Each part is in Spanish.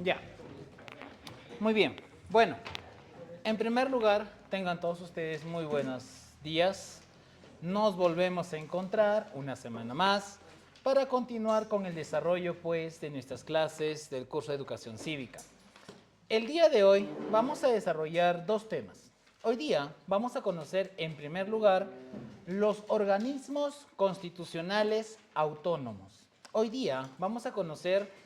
Ya. Muy bien. Bueno, en primer lugar, tengan todos ustedes muy buenos días. Nos volvemos a encontrar una semana más para continuar con el desarrollo, pues, de nuestras clases del curso de Educación Cívica. El día de hoy vamos a desarrollar dos temas. Hoy día vamos a conocer, en primer lugar, los organismos constitucionales autónomos. Hoy día vamos a conocer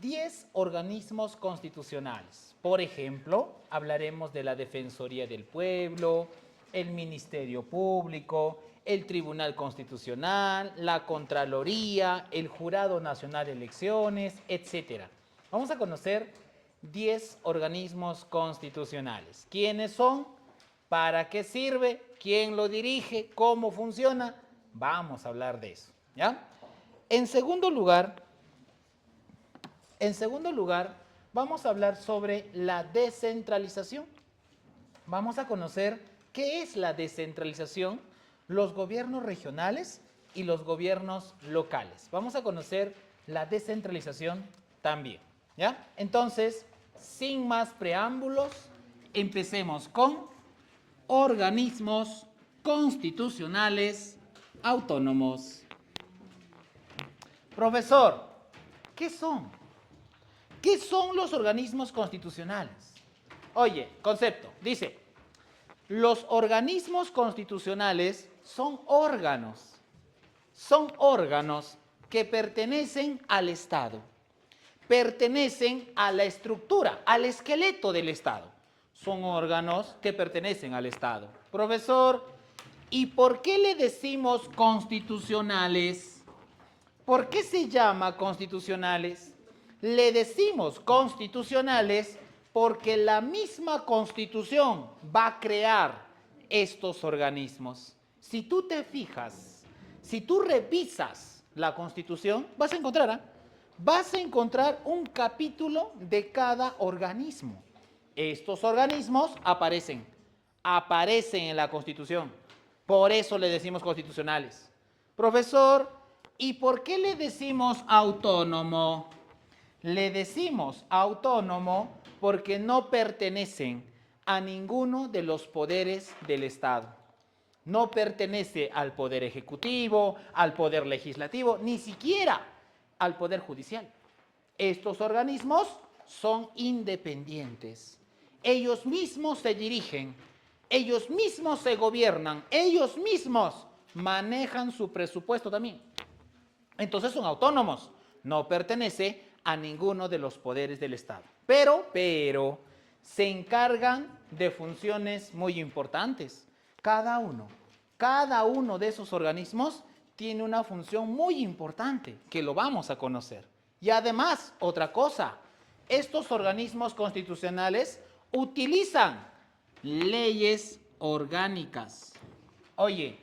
10 organismos constitucionales. Por ejemplo, hablaremos de la Defensoría del Pueblo, el Ministerio Público, el Tribunal Constitucional, la Contraloría, el Jurado Nacional de Elecciones, etc. Vamos a conocer 10 organismos constitucionales. ¿Quiénes son? ¿Para qué sirve? ¿Quién lo dirige? ¿Cómo funciona? Vamos a hablar de eso, ¿ya? En segundo lugar, vamos a hablar sobre la descentralización. Vamos a conocer qué es la descentralización, los gobiernos regionales y los gobiernos locales. Vamos a conocer la descentralización también, ¿ya? Entonces, sin más preámbulos, empecemos con organismos constitucionales autónomos. Profesor, ¿qué son? ¿Qué son los organismos constitucionales? Oye, concepto, dice, los organismos constitucionales son órganos que pertenecen al Estado, pertenecen a la estructura, al esqueleto del Estado. Son órganos que pertenecen al Estado. Profesor, ¿y por qué le decimos constitucionales? ¿Por qué se llama constitucionales? Le decimos constitucionales porque la misma Constitución va a crear estos organismos. Si tú te fijas, si tú revisas la Constitución, vas a encontrar un capítulo de cada organismo. Estos organismos aparecen en la Constitución. Por eso le decimos constitucionales. Profesor, ¿y por qué le decimos autónomo? Le decimos autónomo porque no pertenecen a ninguno de los poderes del Estado. No pertenece al Poder Ejecutivo, al Poder Legislativo, ni siquiera al Poder Judicial. Estos organismos son independientes. Ellos mismos se dirigen, ellos mismos se gobiernan, ellos mismos manejan su presupuesto también. Entonces son autónomos, no pertenece a ninguno de los poderes del Estado. Pero se encargan de funciones muy importantes. Cada uno de esos organismos tiene una función muy importante que lo vamos a conocer. Y además, otra cosa, estos organismos constitucionales utilizan leyes orgánicas. Oye,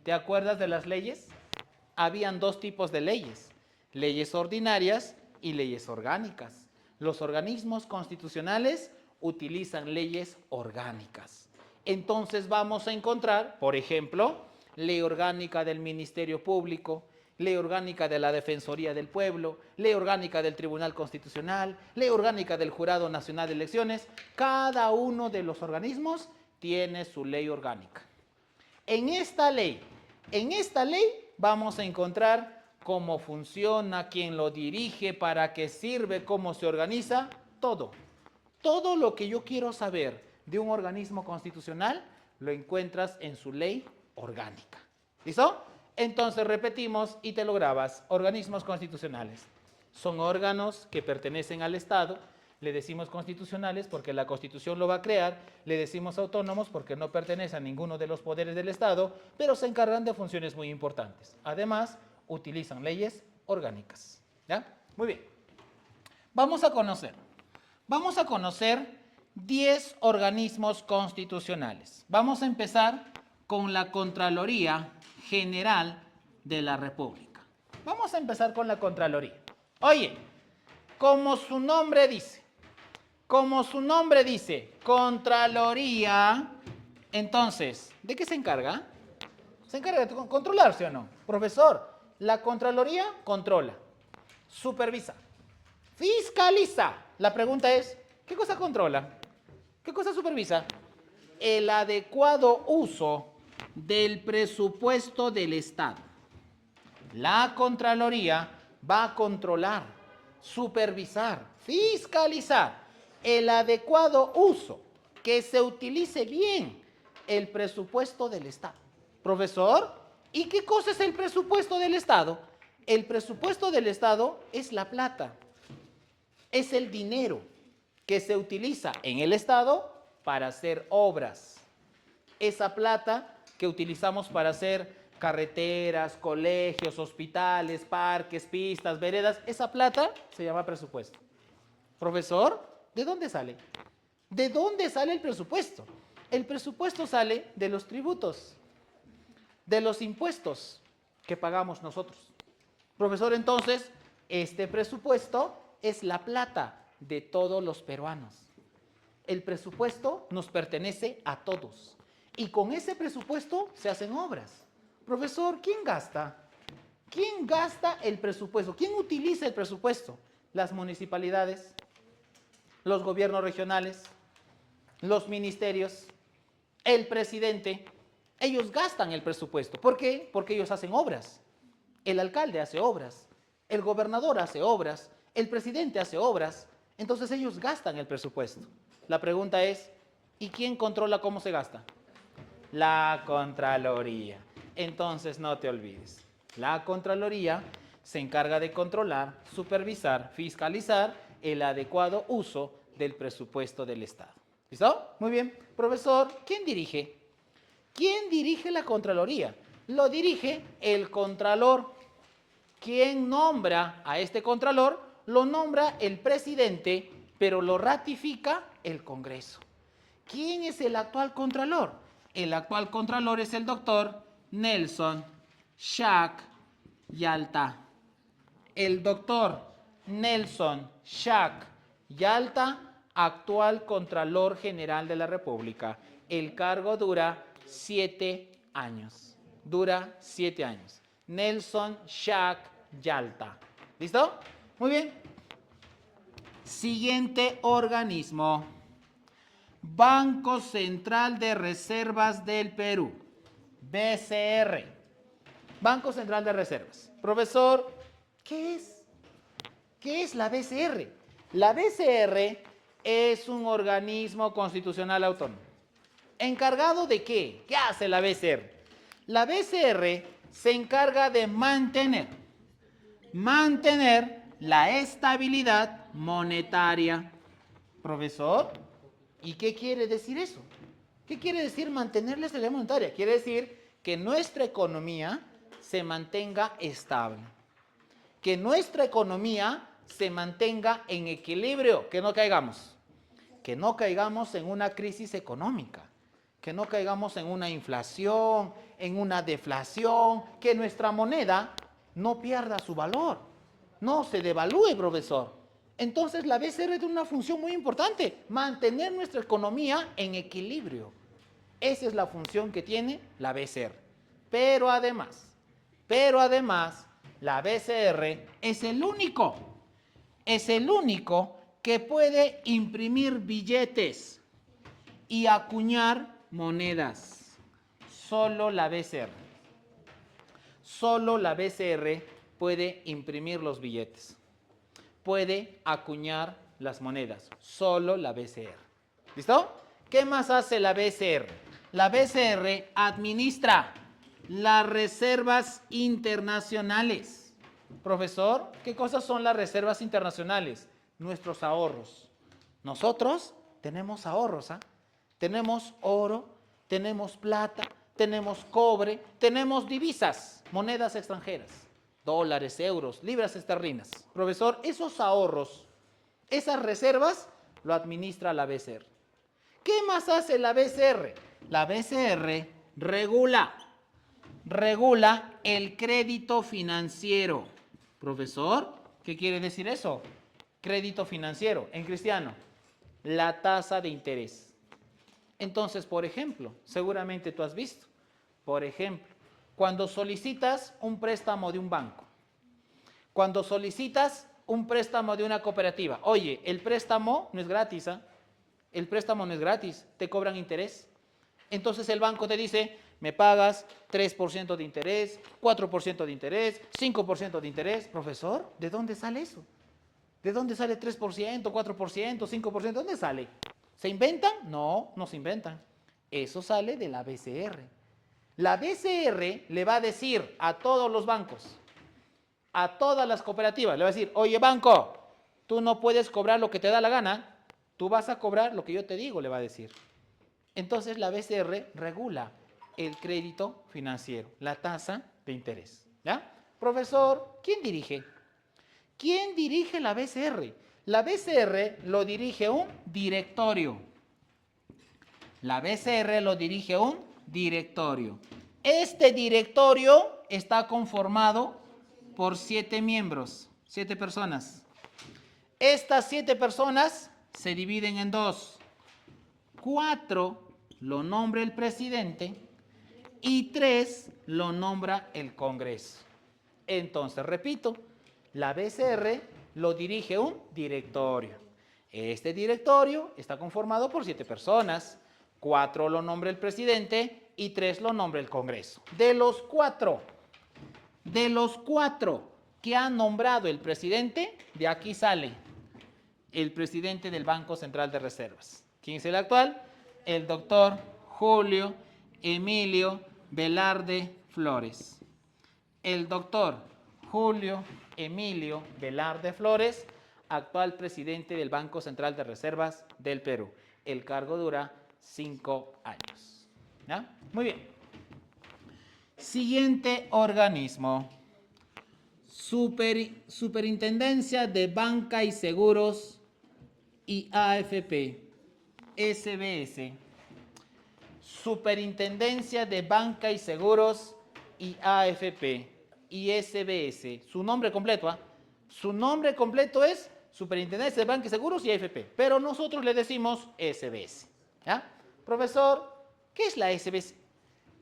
¿te acuerdas de las leyes? Habían dos tipos de leyes, leyes ordinarias y leyes orgánicas. Los organismos constitucionales utilizan leyes orgánicas. Entonces vamos a encontrar, por ejemplo, ley orgánica del Ministerio Público, ley orgánica de la Defensoría del Pueblo, ley orgánica del Tribunal Constitucional, ley orgánica del Jurado Nacional de Elecciones. Cada uno de los organismos tiene su ley orgánica. En esta ley vamos a encontrar cómo funciona, quién lo dirige, para qué sirve, cómo se organiza, todo. Todo lo que yo quiero saber de un organismo constitucional lo encuentras en su ley orgánica. ¿Listo? Entonces repetimos y te lo grabas. Organismos constitucionales son órganos que pertenecen al Estado. Le decimos constitucionales porque la Constitución lo va a crear. Le decimos autónomos porque no pertenece a ninguno de los poderes del Estado, pero se encargan de funciones muy importantes. Además, utilizan leyes orgánicas. ¿Ya? Muy bien. Vamos a conocer 10 organismos constitucionales. Vamos a empezar con la Contraloría General de la República. Vamos a empezar con la Contraloría. Oye, como su nombre dice, Contraloría, entonces, ¿de qué se encarga? Se encarga de controlar, ¿sí o no? Profesor, la Contraloría controla, supervisa, fiscaliza La pregunta es, ¿qué cosa controla? ¿Qué cosa supervisa? El adecuado uso del presupuesto del Estado. La Contraloría va a controlar, supervisar, fiscalizar el adecuado uso, que se utilice bien el presupuesto del Estado. Profesor, ¿y qué cosa es el presupuesto del Estado? El presupuesto del Estado es la plata, es el dinero que se utiliza en el Estado para hacer obras. Esa plata que utilizamos para hacer carreteras, colegios, hospitales, parques, pistas, veredas, esa plata se llama presupuesto. Profesor, ¿de dónde sale? ¿De dónde sale el presupuesto? El presupuesto sale de los tributos, de los impuestos que pagamos nosotros. Profesor, entonces, este presupuesto es la plata de todos los peruanos. El presupuesto nos pertenece a todos. Y con ese presupuesto se hacen obras. Profesor, ¿quién gasta? ¿Quién gasta el presupuesto? ¿Quién utiliza el presupuesto? Las municipalidades, los gobiernos regionales, los ministerios, el presidente. Ellos gastan el presupuesto. ¿Por qué? Porque ellos hacen obras. El alcalde hace obras, el gobernador hace obras, el presidente hace obras. Entonces ellos gastan el presupuesto. La pregunta es, ¿y quién controla cómo se gasta? La Contraloría. Entonces no te olvides, la Contraloría se encarga de controlar, supervisar, fiscalizar el adecuado uso del presupuesto del Estado. ¿Listo? Muy bien. Profesor, ¿quién dirige? ¿Quién dirige la Contraloría? Lo dirige el Contralor. ¿Quién nombra a este Contralor? Lo nombra el presidente, pero lo ratifica el Congreso. ¿Quién es el actual Contralor? El actual Contralor es el doctor Nelson Schack Yalta. El doctor Nelson Schack Yalta, actual Contralor General de la República. El cargo dura 7 años. Dura 7 años. Nelson Schack Yalta. ¿Listo? Muy bien. Siguiente organismo. Banco Central de Reservas del Perú. BCR. Banco Central de Reservas. Profesor, ¿qué es? ¿Qué es la BCR? La BCR es un organismo constitucional autónomo. ¿Encargado de qué? ¿Qué hace la BCR? La BCR se encarga de mantener la estabilidad monetaria. Profesor, ¿y qué quiere decir eso? ¿Qué quiere decir mantener la estabilidad monetaria? Quiere decir que nuestra economía se mantenga estable, que nuestra economía se mantenga en equilibrio, que no caigamos en una crisis económica, que no caigamos en una inflación, en una deflación, que nuestra moneda no pierda su valor, no se devalúe, profesor. Entonces la BCR tiene una función muy importante, mantener nuestra economía en equilibrio. Esa es la función que tiene la BCR. Pero además, la BCR es el único que puede imprimir billetes y acuñar monedas. Solo la BCR puede imprimir los billetes, puede acuñar las monedas. Solo la BCR. ¿Listo? ¿Qué más hace la BCR? La BCR administra las reservas internacionales. Profesor, ¿qué cosas son las reservas internacionales? Nuestros ahorros. Nosotros tenemos ahorros, ¿ah? Tenemos oro, tenemos plata, tenemos cobre, tenemos divisas, monedas extranjeras, dólares, euros, libras esterlinas. Profesor, esos ahorros, esas reservas, lo administra la BCR. ¿Qué más hace la BCR? La BCR regula el crédito financiero. Profesor, ¿qué quiere decir eso? Crédito financiero, en cristiano, la tasa de interés. Entonces, por ejemplo, seguramente tú has visto, por ejemplo, cuando solicitas un préstamo de un banco, cuando solicitas un préstamo de una cooperativa. Oye, el préstamo no es gratis, ¿ah? El préstamo no es gratis, te cobran interés. Entonces el banco te dice, me pagas 3% de interés, 4% de interés, 5% de interés. Profesor, ¿de dónde sale eso? ¿De dónde sale 3%, 4%, 5%? ¿Dónde sale? ¿Se inventan? No, no se inventan. Eso sale de la BCR. La BCR le va a decir a todos los bancos, a todas las cooperativas, le va a decir, oye banco, tú no puedes cobrar lo que te da la gana, tú vas a cobrar lo que yo te digo, le va a decir. Entonces la BCR regula el crédito financiero, la tasa de interés. ¿Ya? Profesor, ¿quién dirige? ¿Quién dirige la BCR? La BCR lo dirige un directorio. La BCR lo dirige un directorio. Este directorio está conformado por 7 miembros, 7 personas. Estas 7 personas se dividen en dos. 4 lo nombra el presidente y 3 lo nombra el Congreso. Entonces, repito, la BCR lo dirige un directorio. Este directorio está conformado por 7 personas. 4 lo nombra el presidente y 3 lo nombra el Congreso. De los cuatro que ha nombrado el presidente, de aquí sale el presidente del Banco Central de Reservas. ¿Quién es el actual? El doctor Julio Emilio Velarde Flores. El doctor Julio Emilio Velarde Flores, actual presidente del Banco Central de Reservas del Perú. El cargo dura 5 años. ¿Ya? Muy bien. Siguiente organismo. Superintendencia de Banca y Seguros y AFP. SBS. Superintendencia de Banca y Seguros y AFP. Y SBS. Su nombre completo, ¿ah? Su nombre completo es Superintendencia de Banca y Seguros y AFP. Pero nosotros le decimos SBS. ¿Ya? Profesor, ¿qué es la SBS?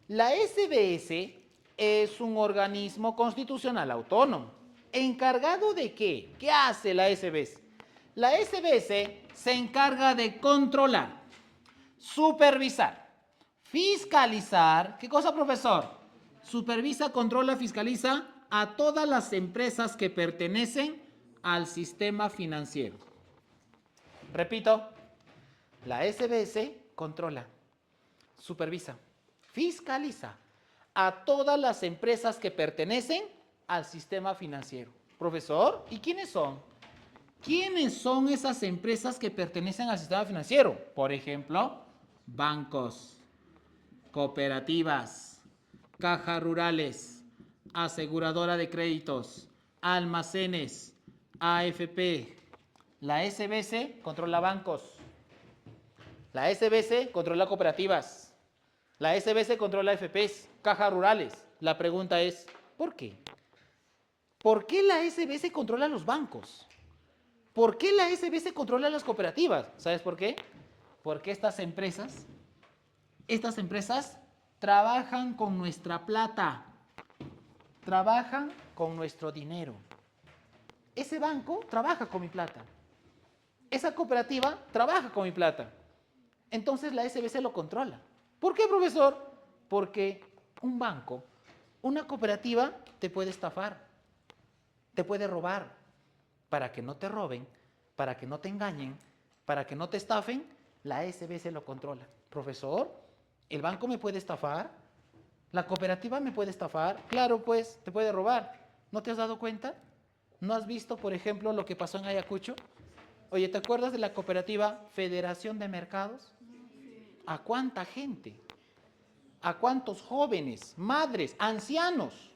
La SBS es un organismo constitucional autónomo. ¿Encargado de qué? ¿Qué hace la SBS? La SBS se encarga de controlar, supervisar, fiscalizar. ¿Qué cosa, profesor? Supervisa, controla, fiscaliza a todas las empresas que pertenecen al sistema financiero. Repito, la SBS controla, supervisa, fiscaliza a todas las empresas que pertenecen al sistema financiero. Profesor, ¿y quiénes son? ¿Quiénes son esas empresas que pertenecen al sistema financiero? Por ejemplo, bancos, cooperativas, cajas rurales, aseguradora de créditos, almacenes, AFP. La SBS controla bancos. La SBS controla cooperativas. La SBS controla AFPs, cajas rurales. La pregunta es, ¿por qué? ¿Por qué la SBS controla los bancos? ¿Por qué la SBS controla las cooperativas? ¿Sabes por qué? Porque estas empresas trabajan con nuestra plata, trabajan con nuestro dinero. Ese banco trabaja con mi plata. Esa cooperativa trabaja con mi plata. Entonces la SBS lo controla. ¿Por qué, profesor? Porque un banco, una cooperativa te puede estafar, te puede robar. Para que no te roben, para que no te engañen, para que no te estafen, la SBS lo controla. Profesor, ¿el banco me puede estafar? ¿La cooperativa me puede estafar? Claro, pues, te puede robar. ¿No te has dado cuenta? ¿No has visto, por ejemplo, lo que pasó en Ayacucho? Oye, ¿te acuerdas de la cooperativa Federación de Mercados? ¿A cuánta gente? ¿A cuántos jóvenes, madres, ancianos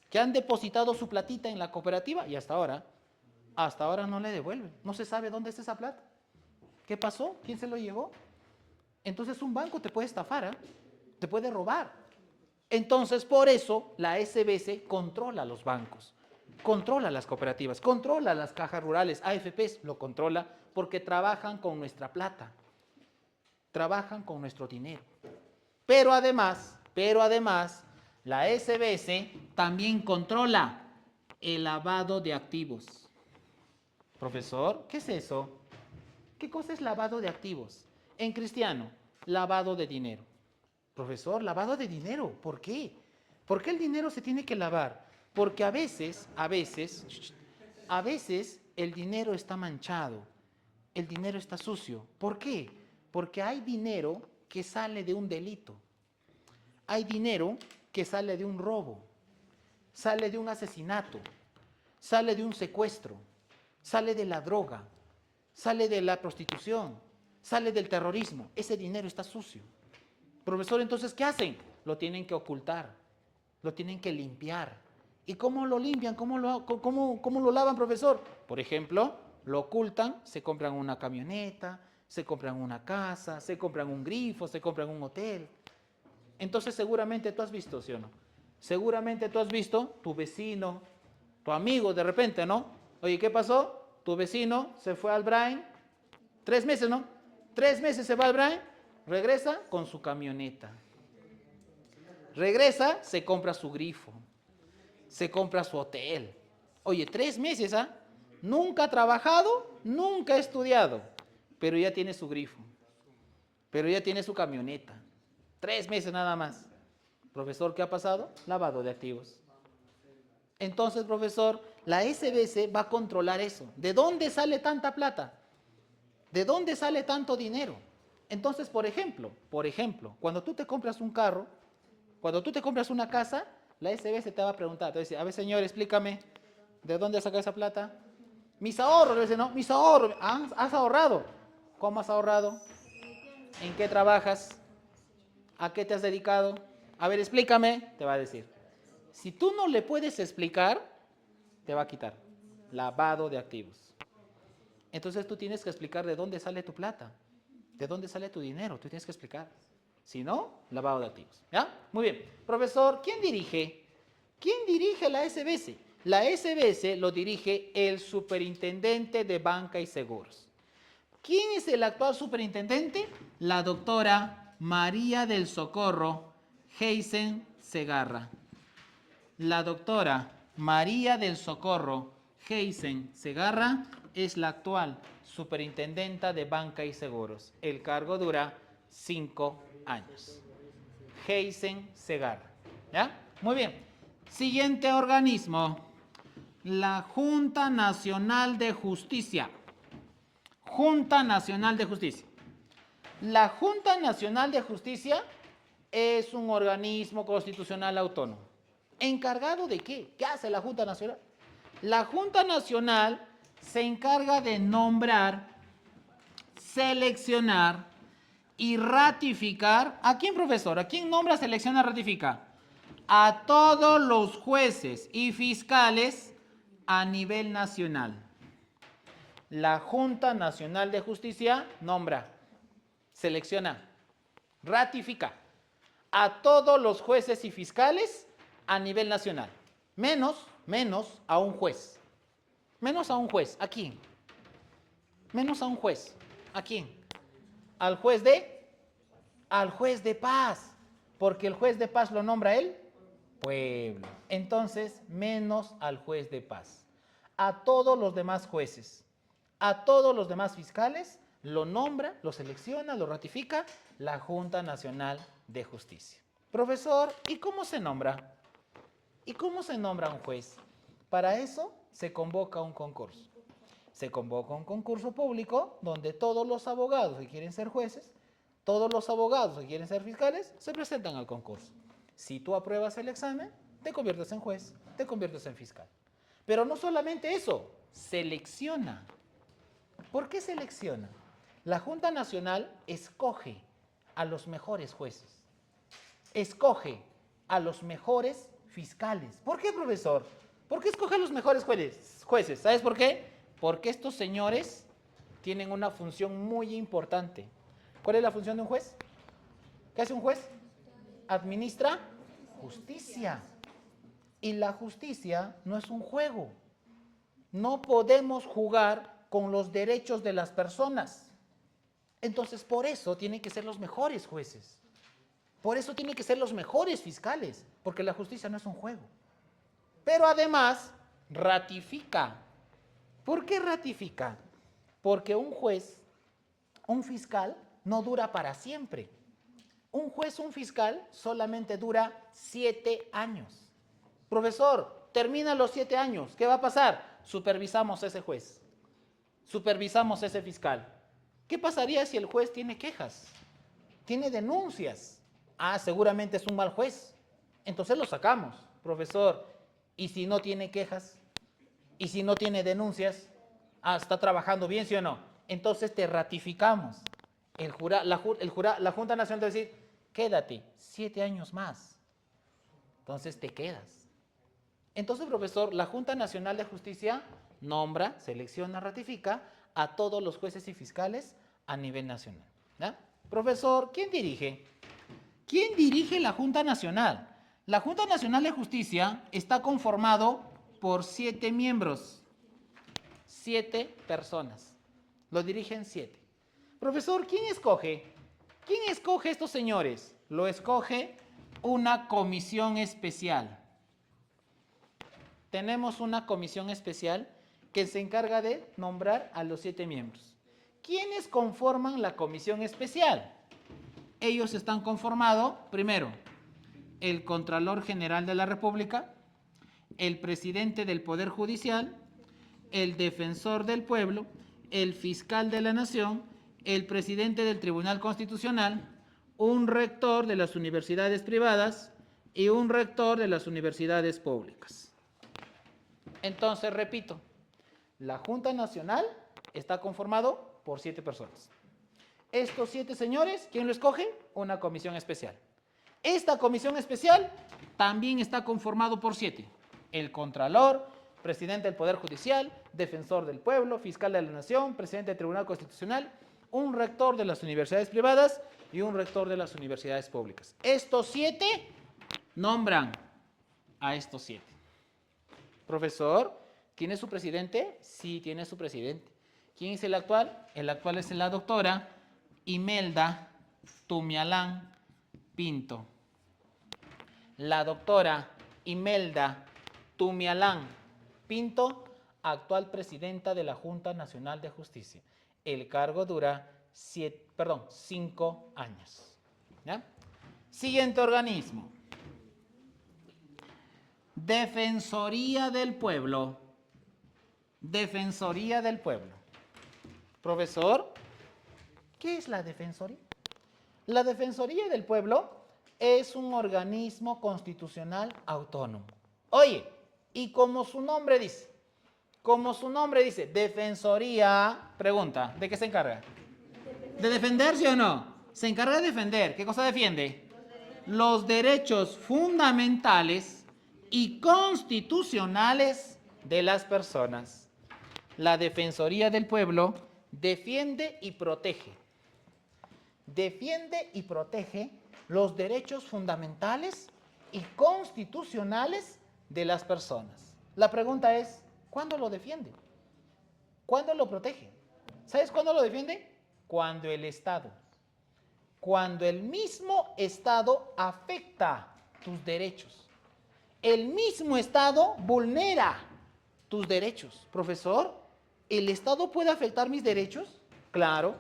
que han depositado su platita en la cooperativa y hasta ahora no le devuelven? No se sabe dónde está esa plata. ¿Qué pasó? ¿Quién se lo llevó? Entonces un banco te puede estafar, ¿eh? Te puede robar. Entonces por eso la SBS controla los bancos, controla las cooperativas, controla las cajas rurales, AFPs lo controla porque trabajan con nuestra plata, trabajan con nuestro dinero. Pero además, la SBS también controla el lavado de activos. Profesor, ¿qué es eso? ¿Qué cosa es lavado de activos? En cristiano, lavado de dinero. Profesor, lavado de dinero, ¿por qué? ¿Por qué el dinero se tiene que lavar? Porque a veces el dinero está manchado, el dinero está sucio. ¿Por qué? Porque hay dinero que sale de un delito. Hay dinero que sale de un robo, sale de un asesinato, sale de un secuestro, sale de la droga, sale de la prostitución, sale del terrorismo. Ese dinero está sucio. Profesor, entonces, ¿qué hacen? Lo tienen que ocultar, lo tienen que limpiar. ¿Y cómo lo limpian? ¿Cómo lo lavan, profesor? Por ejemplo, lo ocultan, se compran una camioneta, se compran una casa, se compran un grifo, se compran un hotel. Entonces seguramente tú has visto, ¿sí o no? Seguramente tú has visto tu vecino, tu amigo de repente, ¿no? Oye, ¿qué pasó? Tu vecino se fue al Brain, 3 meses, ¿no? 3 meses se va al Brain, regresa con su camioneta. Regresa, se compra su grifo, se compra su hotel. Oye, 3 meses, ¿ah? Nunca ha trabajado, nunca ha estudiado, pero ya tiene su grifo, pero ya tiene su camioneta. 3 meses nada más. Profesor, ¿qué ha pasado? Lavado de activos. Entonces, profesor, la SBC va a controlar eso. ¿De dónde sale tanta plata? ¿De dónde sale tanto dinero? Entonces, por ejemplo, cuando tú te compras un carro, cuando tú te compras una casa, la SBC te va a preguntar, te va a decir, a ver, señor, explícame, ¿de dónde has sacado esa plata? Mis ahorros, le dice, no, mis ahorros. ¿Has ahorrado? ¿Cómo has ahorrado? ¿En qué trabajas? ¿A qué te has dedicado? A ver, explícame, te va a decir. Si tú no le puedes explicar, te va a quitar. Lavado de activos. Entonces tú tienes que explicar de dónde sale tu plata, de dónde sale tu dinero, tú tienes que explicar. Si no, lavado de activos. ¿Ya? Muy bien. Profesor, ¿quién dirige? ¿Quién dirige la SBS? La SBS lo dirige el superintendente de banca y seguros. ¿Quién es el actual superintendente? La doctora María del Socorro Heisen Segarra. La doctora María del Socorro Heisen Segarra es la actual superintendenta de banca y seguros. El cargo dura 5 años. Heisen Segarra. ¿Ya? Muy bien. Siguiente organismo. La Junta Nacional de Justicia. Junta Nacional de Justicia. La Junta Nacional de Justicia es un organismo constitucional autónomo. ¿Encargado de qué? ¿Qué hace la Junta Nacional? La Junta Nacional se encarga de nombrar, seleccionar y ratificar. ¿A quién, profesor? ¿A quién nombra, selecciona, ratifica? A todos los jueces y fiscales a nivel nacional. La Junta Nacional de Justicia nombra, selecciona, ratifica a todos los jueces y fiscales a nivel nacional. Menos a un juez. Menos a un juez. ¿A quién? Menos a un juez. ¿A quién? Al juez de paz. Porque el juez de paz lo nombra el pueblo. Entonces, menos al juez de paz. A todos los demás jueces, a todos los demás fiscales, lo nombra, lo selecciona, lo ratifica la Junta Nacional de Justicia. Profesor, ¿y cómo se nombra? ¿Y cómo se nombra un juez? Para eso se convoca un concurso. Se convoca un concurso público donde todos los abogados que quieren ser jueces, todos los abogados que quieren ser fiscales, se presentan al concurso. Si tú apruebas el examen, te conviertes en juez, te conviertes en fiscal. Pero no solamente eso, selecciona. ¿Por qué selecciona? La Junta Nacional escoge a los mejores jueces, escoge a los mejores fiscales. ¿Por qué, profesor? ¿Por qué escoge a los mejores jueces? ¿Sabes por qué? Porque estos señores tienen una función muy importante. ¿Cuál es la función de un juez? ¿Qué hace un juez? Administra justicia. Y la justicia no es un juego. No podemos jugar con los derechos de las personas. Entonces, por eso tienen que ser los mejores jueces. Por eso tienen que ser los mejores fiscales, porque la justicia no es un juego. Pero además, ratifica. ¿Por qué ratifica? Porque un juez, un fiscal, no dura para siempre. Un juez, un fiscal, solamente dura 7 años. Profesor, termina los 7 años. ¿Qué va a pasar? Supervisamos a ese juez. Supervisamos a ese fiscal. ¿Qué pasaría si el juez tiene quejas? Tiene denuncias. Ah, seguramente es un mal juez. Entonces lo sacamos. Profesor, ¿y si no tiene quejas? ¿Y si no tiene denuncias? Ah, ¿está trabajando bien, sí o no? Entonces te ratificamos. La Junta Nacional te va a decir, quédate 7 años más. Entonces te quedas. Entonces, profesor, la Junta Nacional de Justicia nombra, selecciona, ratifica a todos los jueces y fiscales a nivel nacional. ¿Ya? Profesor, ¿quién dirige? ¿Quién dirige la Junta Nacional? La Junta Nacional de Justicia está conformado por 7 miembros, 7 personas. Lo dirigen 7. Profesor, ¿quién escoge? ¿Quién escoge estos señores? Lo escoge una comisión especial. Tenemos una comisión especial que se encarga de nombrar a los 7 miembros. ¿Quiénes conforman la comisión especial? Ellos están conformados, primero, el Contralor General de la República, el presidente del Poder Judicial, el defensor del pueblo, el fiscal de la Nación, el presidente del Tribunal Constitucional, un rector de las universidades privadas y un rector de las universidades públicas. Entonces, repito, la Junta Nacional está conformado por 7 personas. Estos 7 señores, ¿quién lo escoge? Una comisión especial. Esta comisión especial también está conformado por 7. El Contralor, presidente del Poder Judicial, defensor del pueblo, fiscal de la Nación, presidente del Tribunal Constitucional, un rector de las universidades privadas y un rector de las universidades públicas. Estos 7 nombran a estos 7. Profesor, ¿quién es su presidente? Sí, tiene su presidente. ¿Quién es el actual? El actual es la doctora Imelda Tumialán Pinto. La doctora Imelda Tumialán Pinto, actual presidenta de la Junta Nacional de Justicia. El cargo dura 5 años. ¿Ya? Siguiente organismo. Defensoría del Pueblo. Defensoría del Pueblo. Profesor, ¿qué es la Defensoría? La Defensoría del Pueblo es un organismo constitucional autónomo. Oye, y como su nombre dice, Defensoría, pregunta, ¿de qué se encarga? ¿De defender, sí o no? Se encarga de defender. ¿Qué cosa defiende? Los derechos fundamentales y constitucionales de las personas. La Defensoría del Pueblo defiende y protege. Defiende y protege los derechos fundamentales y constitucionales de las personas. La pregunta es, ¿cuándo lo defiende? ¿Cuándo lo protege? ¿Sabes cuándo lo defiende? Cuando el mismo Estado afecta tus derechos. El mismo Estado vulnera tus derechos. Profesor, ¿el Estado puede afectar mis derechos? Claro,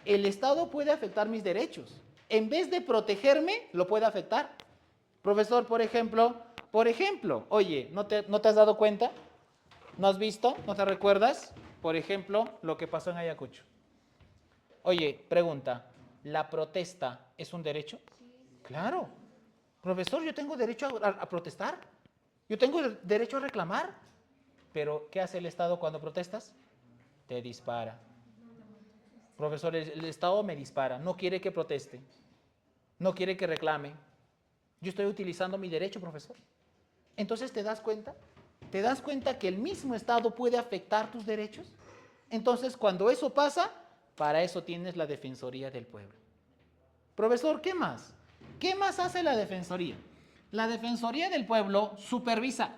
el Estado puede afectar mis derechos. En vez de protegerme, lo puede afectar. Profesor, por ejemplo, oye, ¿no te has dado cuenta? ¿No has visto? ¿No te recuerdas? Por ejemplo, lo que pasó en Ayacucho. Oye, pregunta, ¿la protesta es un derecho? Sí. Claro. Profesor, yo tengo derecho a protestar. Yo tengo derecho a reclamar. Pero, ¿qué hace el Estado cuando protestas? Te dispara. Profesor, el Estado me dispara. No quiere que proteste. No quiere que reclame. Yo estoy utilizando mi derecho, profesor. Entonces, ¿te das cuenta? ¿Te das cuenta que el mismo Estado puede afectar tus derechos? Entonces, cuando eso pasa, para eso tienes la Defensoría del Pueblo. Profesor, ¿qué más? ¿Qué más hace la Defensoría? La Defensoría del Pueblo supervisa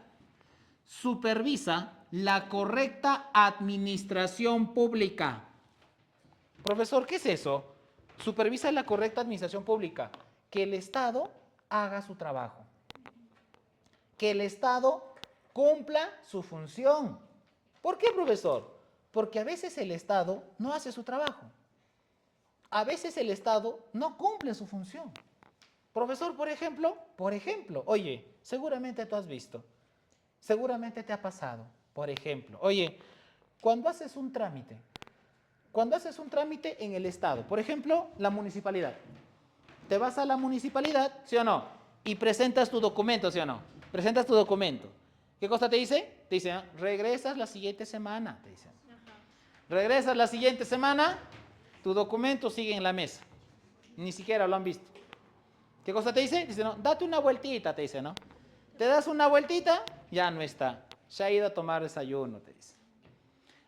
la correcta administración pública. Profesor, ¿qué es eso? Supervisa la correcta administración pública. Que el Estado haga su trabajo. Que el Estado cumpla su función. ¿Por qué, profesor? Porque a veces el Estado no hace su trabajo. A veces el Estado no cumple su función. Profesor, por ejemplo, oye, seguramente tú has visto, seguramente te ha pasado, por ejemplo, oye, cuando haces un trámite en el Estado, por ejemplo, la municipalidad, te vas a la municipalidad, ¿sí o no? Y presentas tu documento, ¿sí o no? Presentas tu documento. ¿Qué cosa te dice? Te dice, regresas la siguiente semana, te dicen. Regresas la siguiente semana, tu documento sigue en la mesa. Ni siquiera lo han visto. ¿Qué cosa te dice? Dice, no, date una vueltita, te dice, ¿no? Te das una vueltita, ya no está. Se ha ido a tomar desayuno, te dice.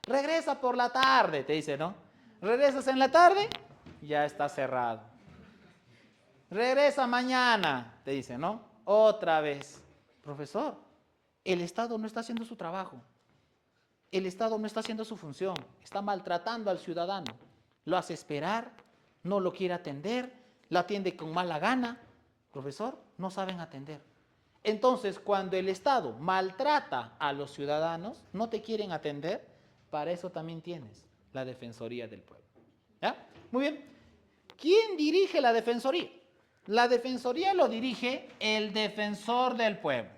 Regresa por la tarde, te dice, ¿no? Regresas en la tarde, ya está cerrado. Regresa mañana, te dice, ¿no? Otra vez. Profesor, el Estado no está haciendo su trabajo. El Estado no está haciendo su función. Está maltratando al ciudadano. Lo hace esperar, no lo quiere atender, lo atiende con mala gana. Profesor, no saben atender. Entonces, cuando el Estado maltrata a los ciudadanos, no te quieren atender, para eso también tienes la Defensoría del Pueblo. ¿Ya? Muy bien. ¿Quién dirige la Defensoría? La Defensoría lo dirige el Defensor del Pueblo.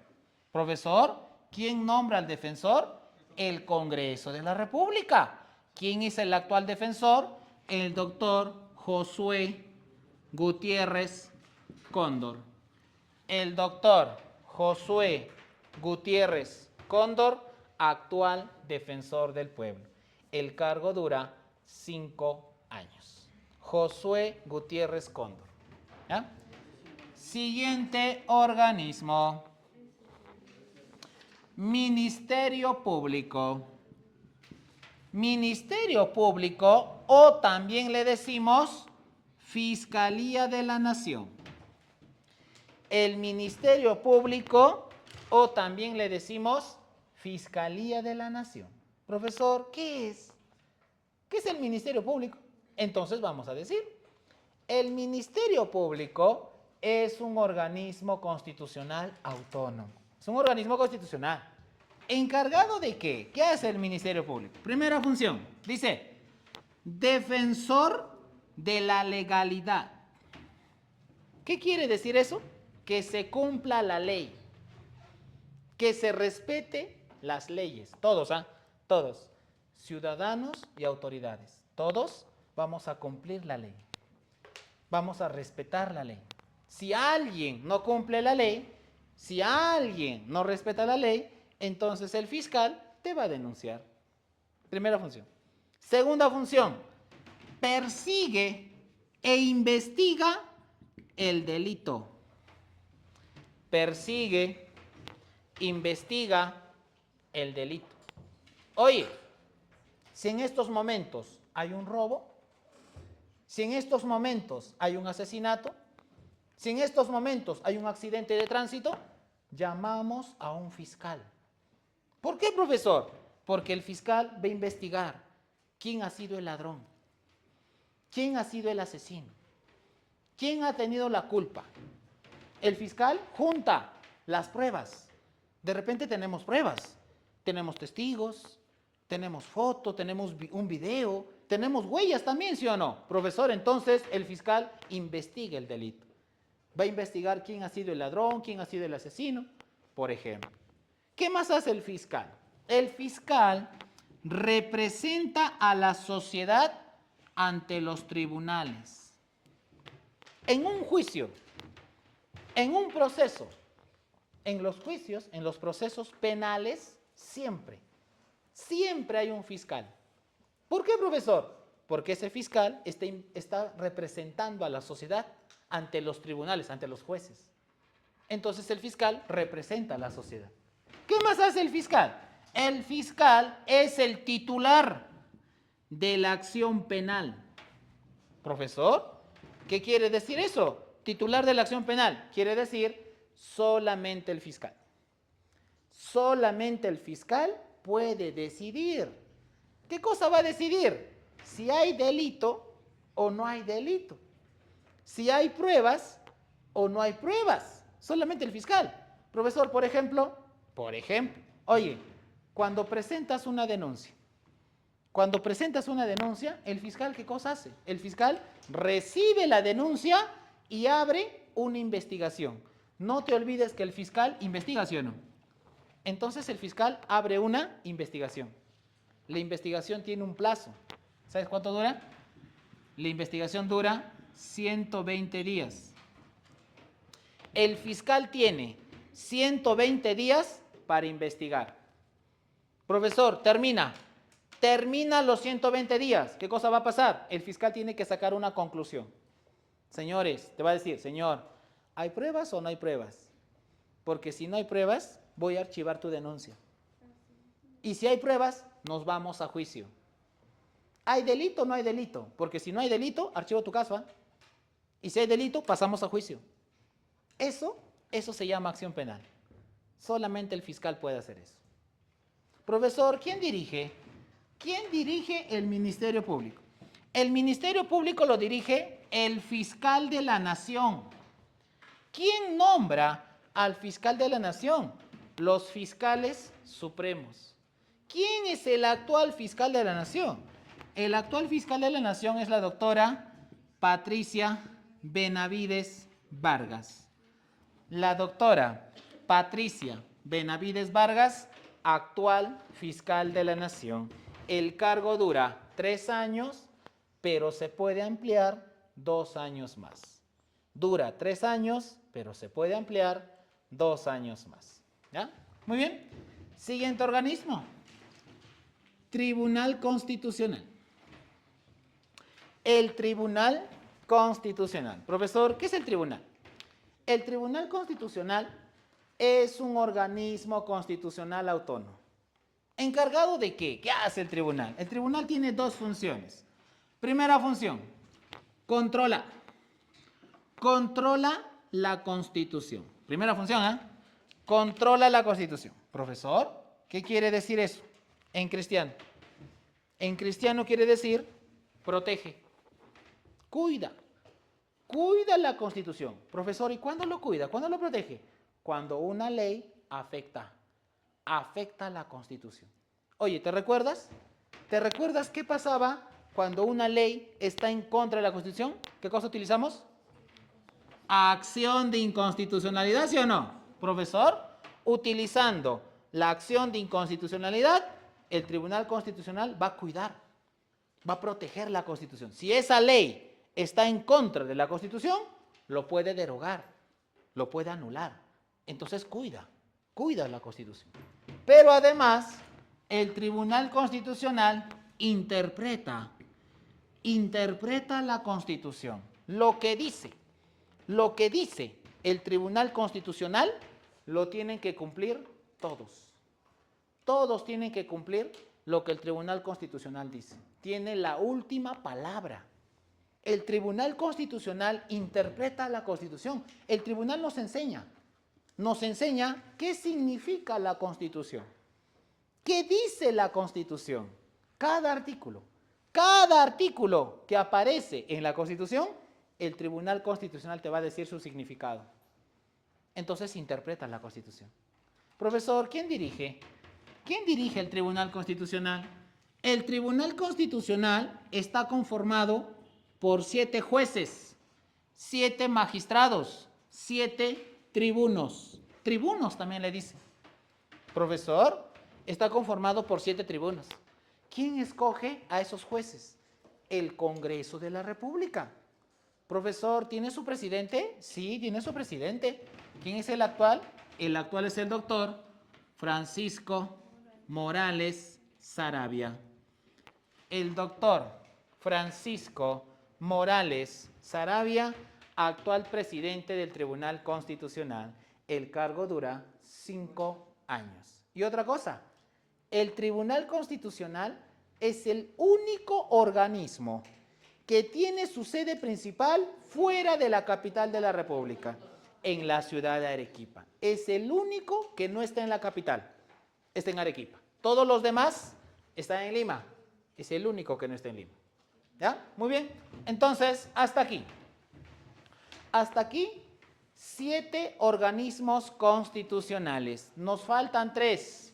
Profesor, ¿quién nombra al defensor? El Congreso de la República. ¿Quién es el actual defensor? El doctor Josué Gutiérrez Cóndor. El doctor Josué Gutiérrez Cóndor, actual defensor del pueblo. El cargo dura 5 años. Josué Gutiérrez Cóndor. ¿Ya? Siguiente organismo. Ministerio Público. Ministerio Público, o también le decimos Fiscalía de la Nación. El Ministerio Público, o también le decimos Fiscalía de la Nación. Profesor, ¿qué es? ¿Qué es el Ministerio Público? Entonces vamos a decir, el Ministerio Público es un organismo constitucional autónomo. Es un organismo constitucional. ¿Encargado de qué? ¿Qué hace el Ministerio Público? Primera función, dice, defensor de la legalidad. ¿Qué quiere decir eso? Que se cumpla la ley, que se respete las leyes, todos, todos, ciudadanos y autoridades, todos vamos a cumplir la ley, vamos a respetar la ley. Si alguien no cumple la ley, si alguien no respeta la ley, entonces el fiscal te va a denunciar. Primera función. Segunda función, persigue e investiga el delito. Persigue, investiga el delito. Oye, si en estos momentos hay un robo, si en estos momentos hay un asesinato, si en estos momentos hay un accidente de tránsito, llamamos a un fiscal. ¿Por qué, profesor? Porque el fiscal va a investigar quién ha sido el ladrón, quién ha sido el asesino, quién ha tenido la culpa. El fiscal junta las pruebas. De repente tenemos pruebas, tenemos testigos, tenemos fotos, tenemos un video, tenemos huellas también, ¿sí o no? Profesor, entonces el fiscal investiga el delito. Va a investigar quién ha sido el ladrón, quién ha sido el asesino, por ejemplo. ¿Qué más hace el fiscal? El fiscal representa a la sociedad ante los tribunales. En un juicio, en un proceso, en los juicios, en los procesos penales, siempre hay un fiscal. ¿Por qué, profesor? Porque ese fiscal está representando a la sociedad ante los tribunales, ante los jueces. Entonces el fiscal representa a la sociedad. ¿Qué más hace el fiscal? El fiscal es el titular de la acción penal. Profesor, ¿qué quiere decir eso? Titular de la acción penal. Quiere decir solamente el fiscal. Solamente el fiscal puede decidir. ¿Qué cosa va a decidir? Si hay delito o no hay delito. Si hay pruebas o no hay pruebas. Solamente el fiscal. Profesor, por ejemplo, oye, Cuando presentas una denuncia, el fiscal, ¿qué cosa hace? El fiscal recibe la denuncia y abre una investigación. No te olvides que el fiscal investiga, ¿sí o no? Entonces el fiscal abre una investigación. La investigación tiene un plazo. ¿Sabes cuánto dura? La investigación dura 120 días. El fiscal tiene 120 días para investigar. Profesor, termina los 120 días. ¿Qué cosa va a pasar? El fiscal tiene que sacar una conclusión. Señores, te va a decir, señor, ¿hay pruebas o no hay pruebas? Porque si no hay pruebas, voy a archivar tu denuncia. Y si hay pruebas, nos vamos a juicio. ¿Hay delito o no hay delito? Porque si no hay delito, archivo tu caso. Y si hay delito, pasamos a juicio. Eso se llama acción penal. Solamente el fiscal puede hacer eso. Profesor, ¿quién dirige? ¿Quién dirige el Ministerio Público? El Ministerio Público lo dirige el fiscal de la Nación. ¿Quién nombra al fiscal de la Nación? Los fiscales supremos. ¿Quién es el actual fiscal de la Nación? El actual fiscal de la Nación es la doctora Patricia Benavides Vargas. La doctora Patricia Benavides Vargas, actual fiscal de la Nación. El cargo dura 3 años, pero se puede ampliar 2 años más. Dura 3 años, pero se puede ampliar 2 años más. ¿Ya? Muy bien. Siguiente organismo. Tribunal Constitucional. El Tribunal Constitucional. Profesor, ¿qué es el tribunal? El Tribunal Constitucional es un organismo constitucional autónomo. ¿Encargado de qué? ¿Qué hace el tribunal? El tribunal tiene 2 funciones. Primera función, controla la Constitución. Primera función, controla la Constitución. Profesor, ¿qué quiere decir eso en cristiano? En cristiano quiere decir protege, cuida la Constitución. Profesor, ¿y cuándo lo cuida? ¿Cuándo lo protege? Cuando una ley afecta a la Constitución. Oye, ¿te recuerdas? ¿Te recuerdas qué pasaba cuando una ley está en contra de la Constitución? ¿Qué cosa utilizamos? Acción de inconstitucionalidad, ¿sí o no? Profesor, utilizando la acción de inconstitucionalidad, el Tribunal Constitucional va a cuidar, va a proteger la Constitución. Si esa ley está en contra de la Constitución, lo puede derogar, lo puede anular. Entonces cuida la Constitución. Pero además, el Tribunal Constitucional interpreta la Constitución. Lo que dice el Tribunal Constitucional lo tienen que cumplir todos. Todos tienen que cumplir lo que el Tribunal Constitucional dice. Tiene la última palabra. El Tribunal Constitucional interpreta la Constitución. El Tribunal nos enseña qué significa la Constitución. ¿Qué dice la Constitución? Cada artículo que aparece en la Constitución, el Tribunal Constitucional te va a decir su significado. Entonces interpreta la Constitución. Profesor, ¿quién dirige el Tribunal Constitucional? El Tribunal Constitucional está conformado por 7 jueces, 7 magistrados, 7 tribunos. Tribunos también le dicen. Profesor, está conformado por 7 tribunos. ¿Quién escoge a esos jueces? El Congreso de la República. Profesor, ¿tiene su presidente? Sí, tiene su presidente. ¿Quién es el actual? El actual es el doctor Francisco Morales Saravia. El doctor Francisco Morales Saravia, actual presidente del Tribunal Constitucional. El cargo dura 5 años. Y otra cosa, el Tribunal Constitucional es el único organismo que tiene su sede principal fuera de la capital de la República, en la ciudad de Arequipa. Es el único que no está en la capital, está en Arequipa. Todos los demás están en Lima, es el único que no está en Lima. ¿Ya? Muy bien. Entonces, hasta aquí. Hasta aquí, 7 organismos constitucionales. Nos faltan 3.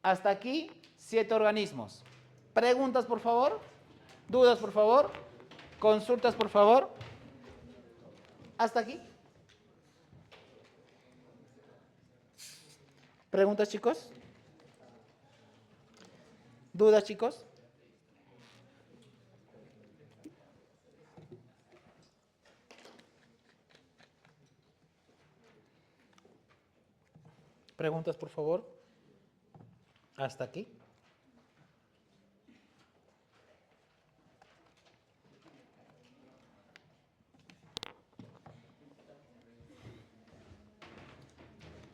Hasta aquí, 7 organismos. ¿Preguntas, por favor? ¿Dudas, por favor? ¿Consultas, por favor? ¿Hasta aquí? ¿Preguntas, chicos? ¿Dudas, chicos? ¿Preguntas, por favor? ¿Hasta aquí?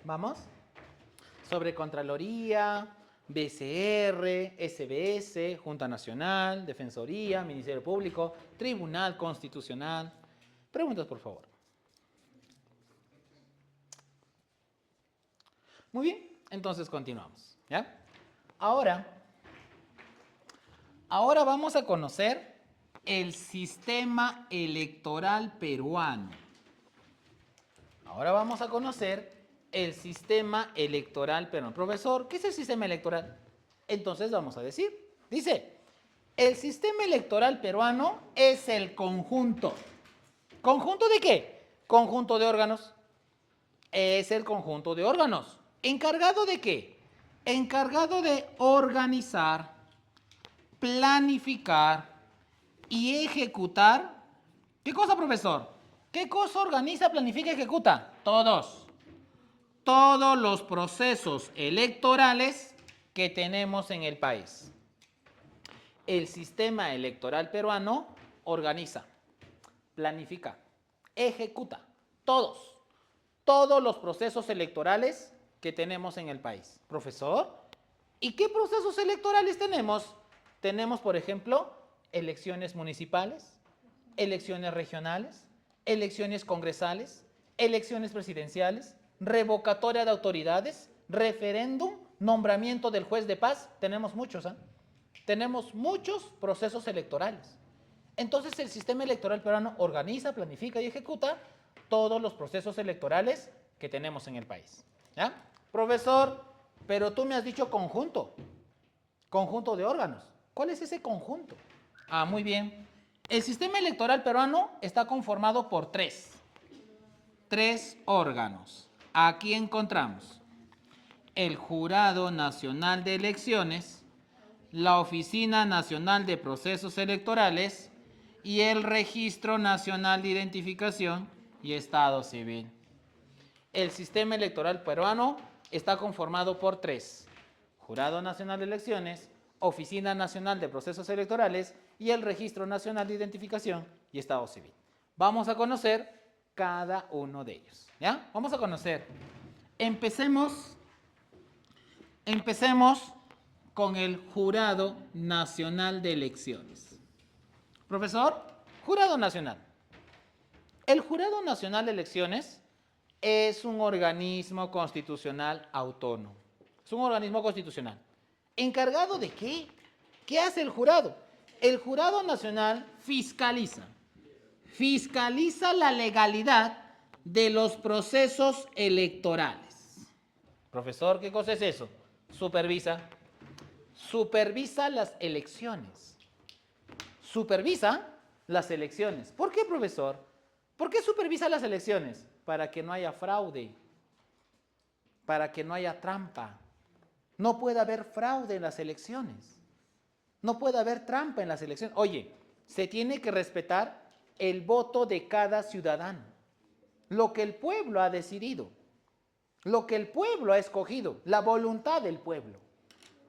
¿Vamos? Sobre Contraloría, BCR, SBS, Junta Nacional, Defensoría, Ministerio Público, Tribunal Constitucional. Preguntas, por favor. Muy bien, entonces continuamos, ¿ya? Ahora vamos a conocer el sistema electoral peruano. Ahora vamos a conocer el sistema electoral peruano. Profesor, ¿qué es el sistema electoral? Entonces vamos a decir, dice, el sistema electoral peruano es el conjunto. ¿Conjunto de qué? Conjunto de órganos. Es el conjunto de órganos. ¿Encargado de qué? Encargado de organizar, planificar y ejecutar. ¿Qué cosa, profesor? ¿Qué cosa organiza, planifica y ejecuta? Todos los procesos electorales que tenemos en el país. El sistema electoral peruano organiza, planifica, ejecuta todos los procesos electorales que tenemos en el país. Profesor, ¿y qué procesos electorales tenemos? Tenemos, por ejemplo, elecciones municipales, elecciones regionales, elecciones congresales, elecciones presidenciales, revocatoria de autoridades, referéndum, nombramiento del juez de paz. Tenemos muchos, ¿eh? Tenemos muchos procesos electorales. Entonces el sistema electoral peruano organiza, planifica y ejecuta todos los procesos electorales que tenemos en el país. ¿Ya? Profesor, pero tú me has dicho conjunto de órganos. ¿Cuál es ese conjunto? Ah, muy bien. El sistema electoral peruano está conformado por tres órganos. Aquí encontramos el Jurado Nacional de Elecciones, la Oficina Nacional de Procesos Electorales y el Registro Nacional de Identificación y Estado Civil. El sistema electoral peruano está conformado por tres: Jurado Nacional de Elecciones, Oficina Nacional de Procesos Electorales y el Registro Nacional de Identificación y Estado Civil. Vamos a conocer cada uno de ellos, ¿ya? Vamos a conocer. Empecemos con el Jurado Nacional de Elecciones. Profesor, Jurado Nacional. El Jurado Nacional de Elecciones es un organismo constitucional autónomo. Es un organismo constitucional. ¿Encargado de qué? ¿Qué hace el jurado? El Jurado Nacional fiscaliza la legalidad de los procesos electorales. Profesor, ¿qué cosa es eso? Supervisa las elecciones. Supervisa las elecciones. ¿Por qué, profesor? ¿Por qué supervisa las elecciones? Para que no haya fraude, para que no haya trampa. No puede haber fraude en las elecciones. No puede haber trampa en las elecciones. Oye, se tiene que respetar el voto de cada ciudadano. Lo que el pueblo ha decidido. Lo que el pueblo ha escogido. La voluntad del pueblo.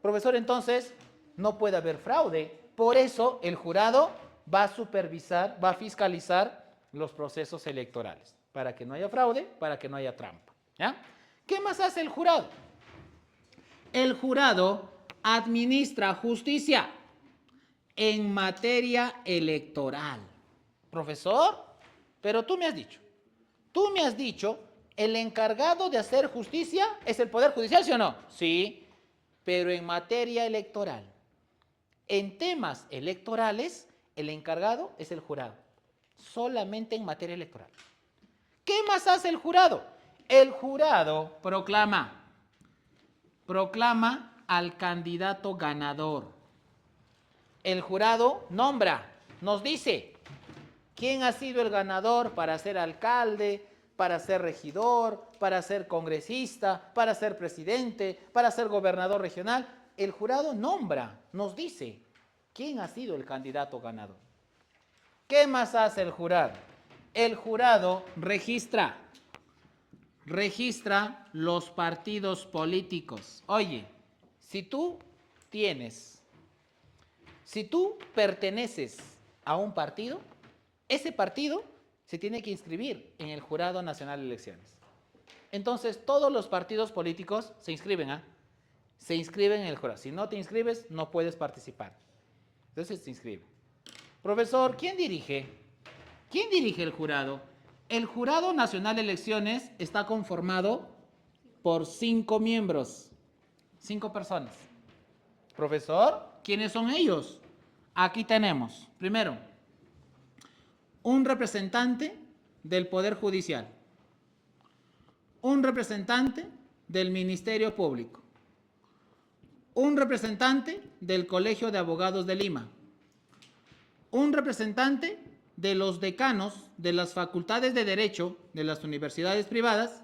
Profesor, entonces, no puede haber fraude. Por eso, el jurado va a supervisar, va a fiscalizar los procesos electorales. Para que no haya fraude, para que no haya trampa. ¿Ya? ¿Qué más hace el jurado? El jurado administra justicia en materia electoral. Profesor, pero tú me has dicho, el encargado de hacer justicia es el Poder Judicial, ¿sí o no? Sí, pero en materia electoral. En temas electorales, el encargado es el jurado. Solamente en materia electoral. ¿Qué más hace el jurado? El jurado proclama al candidato ganador. El jurado nombra, nos dice quién ha sido el ganador para ser alcalde, para ser regidor, para ser congresista, para ser presidente, para ser gobernador regional. El jurado nombra, nos dice quién ha sido el candidato ganador. ¿Qué más hace el jurado? El jurado registra los partidos políticos. Oye, si tú perteneces a un partido, ese partido se tiene que inscribir en el Jurado Nacional de Elecciones. Entonces, todos los partidos políticos se inscriben, se inscriben en el jurado. Si no te inscribes, no puedes participar. Entonces, se inscribe. Profesor, ¿quién dirige? ¿Quién dirige el jurado? El Jurado Nacional de Elecciones está conformado por 5 miembros, 5 personas. Profesor, ¿quiénes son ellos? Aquí tenemos, primero, un representante del Poder Judicial, un representante del Ministerio Público, un representante del Colegio de Abogados de Lima, un representante de los decanos de las facultades de Derecho de las universidades privadas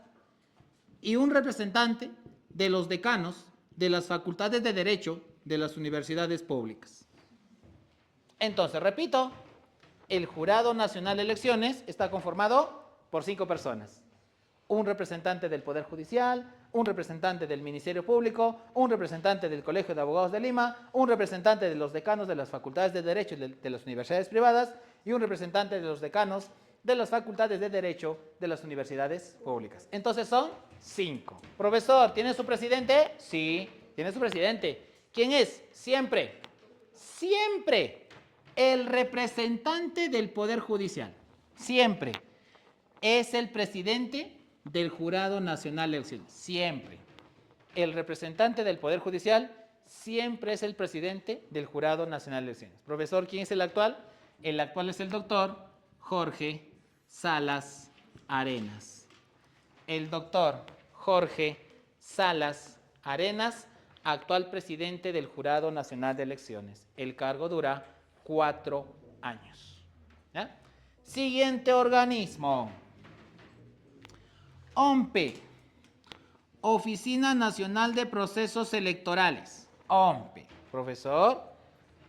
y un representante de los decanos de las facultades de Derecho de las universidades públicas. Entonces, repito, el Jurado Nacional de Elecciones está conformado por 5 personas. Un representante del Poder Judicial, un representante del Ministerio Público, un representante del Colegio de Abogados de Lima, un representante de los decanos de las facultades de Derecho de las universidades privadas y un representante de los decanos de las facultades de Derecho de las universidades públicas. Entonces son 5. Profesor, ¿tiene su presidente? Sí, tiene su presidente. ¿Quién es? Siempre el representante del Poder Judicial. Siempre es el presidente del Jurado Nacional de Elecciones. Siempre. El representante del Poder Judicial siempre es el presidente del Jurado Nacional de Elecciones. Profesor, ¿quién es el actual? El actual es el doctor Jorge Salas Arenas. El doctor Jorge Salas Arenas, actual presidente del Jurado Nacional de Elecciones. El cargo dura 4 años. ¿Ya? Siguiente organismo. OMPE, Oficina Nacional de Procesos Electorales. OMPE. Profesor,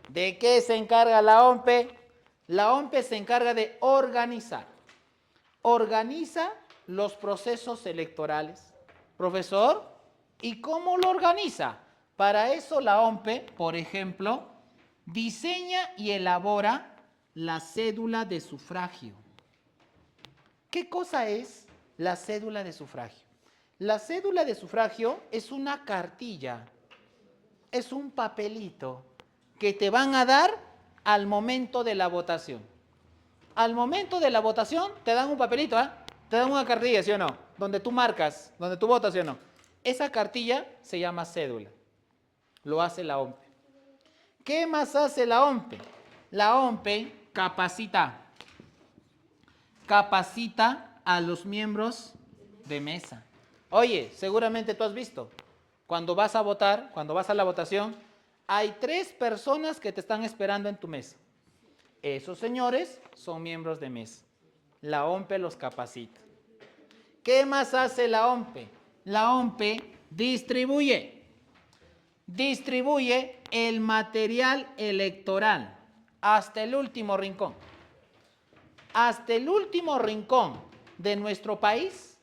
¿de qué se encarga la OMPE? La OMPE se encarga de organizar. Organiza los procesos electorales. Profesor, ¿y cómo lo organiza? Para eso la OMPE, por ejemplo, diseña y elabora la cédula de sufragio. ¿Qué cosa es la cédula de sufragio? La cédula de sufragio es una cartilla, es un papelito que te van a dar al momento de la votación. Al momento de la votación te dan un papelito, te dan una cartilla, ¿sí o no? Donde tú marcas, donde tú votas, ¿sí o no? Esa cartilla se llama cédula. Lo hace la OMPE. ¿Qué más hace la OMPE? La OMPE capacita a los miembros de mesa. Oye, seguramente tú has visto, cuando vas a votar, cuando vas a la votación, hay 3 personas que te están esperando en tu mesa. Esos señores son miembros de mesa. La OMPE los capacita. ¿Qué más hace la OMPE? La OMPE distribuye el material electoral hasta el último rincón. Hasta el último rincón de nuestro país,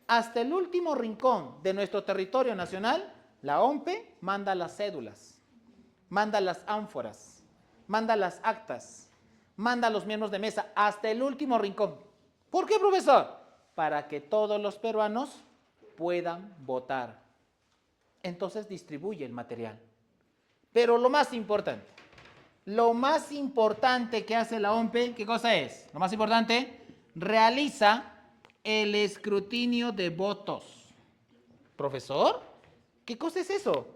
hasta el último rincón de nuestro territorio nacional, la OMPE manda las cédulas, manda las ánforas, manda las actas, manda a los miembros de mesa hasta el último rincón. ¿Por qué, profesor? Para que todos los peruanos puedan votar. Entonces distribuye el material. Pero lo más importante que hace la OMPE, ¿qué cosa es? Lo más importante, realiza el escrutinio de votos. ¿Profesor? ¿Qué cosa es eso?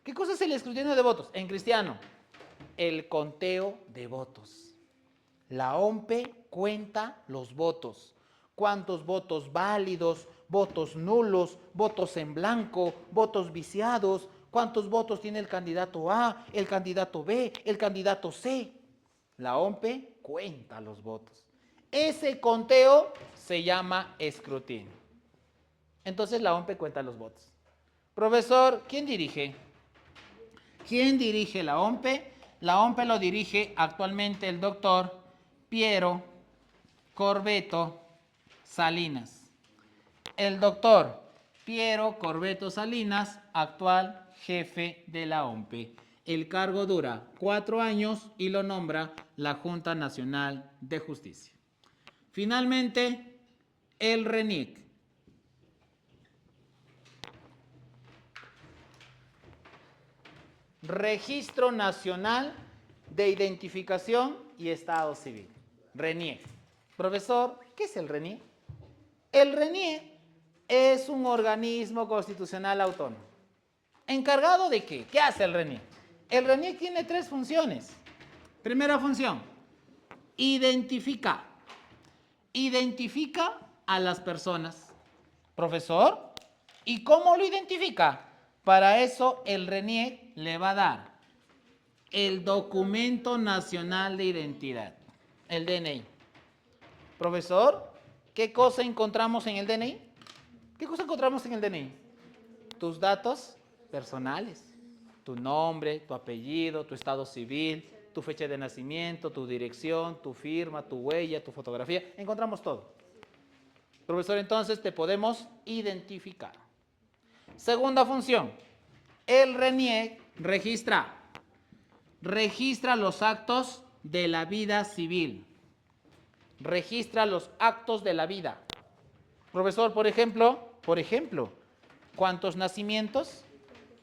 ¿Qué cosa es el escrutinio de votos? En cristiano, el conteo de votos. La OMPE cuenta los votos. ¿Cuántos votos válidos, votos nulos, votos en blanco, votos viciados? ¿Cuántos votos tiene el candidato A, el candidato B, el candidato C? La OMPE cuenta los votos. Ese conteo se llama escrutinio. Entonces la OMPE cuenta los votos. Profesor, ¿quién dirige? ¿Quién dirige la OMPE? La OMPE lo dirige actualmente el doctor Piero Corbeto Salinas. El doctor Piero Corbeto Salinas, actual jefe de la OMPE. El cargo dura 4 años y lo nombra la Junta Nacional de Justicia. Finalmente, el RENIEC. Registro Nacional de Identificación y Estado Civil. RENIEC. Profesor, ¿qué es el RENIEC? El RENIEC es un organismo constitucional autónomo. ¿Encargado de qué? ¿Qué hace el RENIEC? El RENIEC tiene 3 funciones. Primera función, identifica. Identifica a las personas. Profesor, ¿y cómo lo identifica? Para eso el RENIEC le va a dar el Documento Nacional de Identidad, el DNI. Profesor, ¿qué cosa encontramos en el DNI? ¿Qué cosa encontramos en el DNI? Tus datos personales, tu nombre, tu apellido, tu estado civil, tu fecha de nacimiento, tu dirección, tu firma, tu huella, tu fotografía. Encontramos todo. Profesor, entonces te podemos identificar. Segunda función, el RENIEC registra los actos de la vida civil. Registra los actos de la vida. Profesor, por ejemplo, ¿cuántos nacimientos?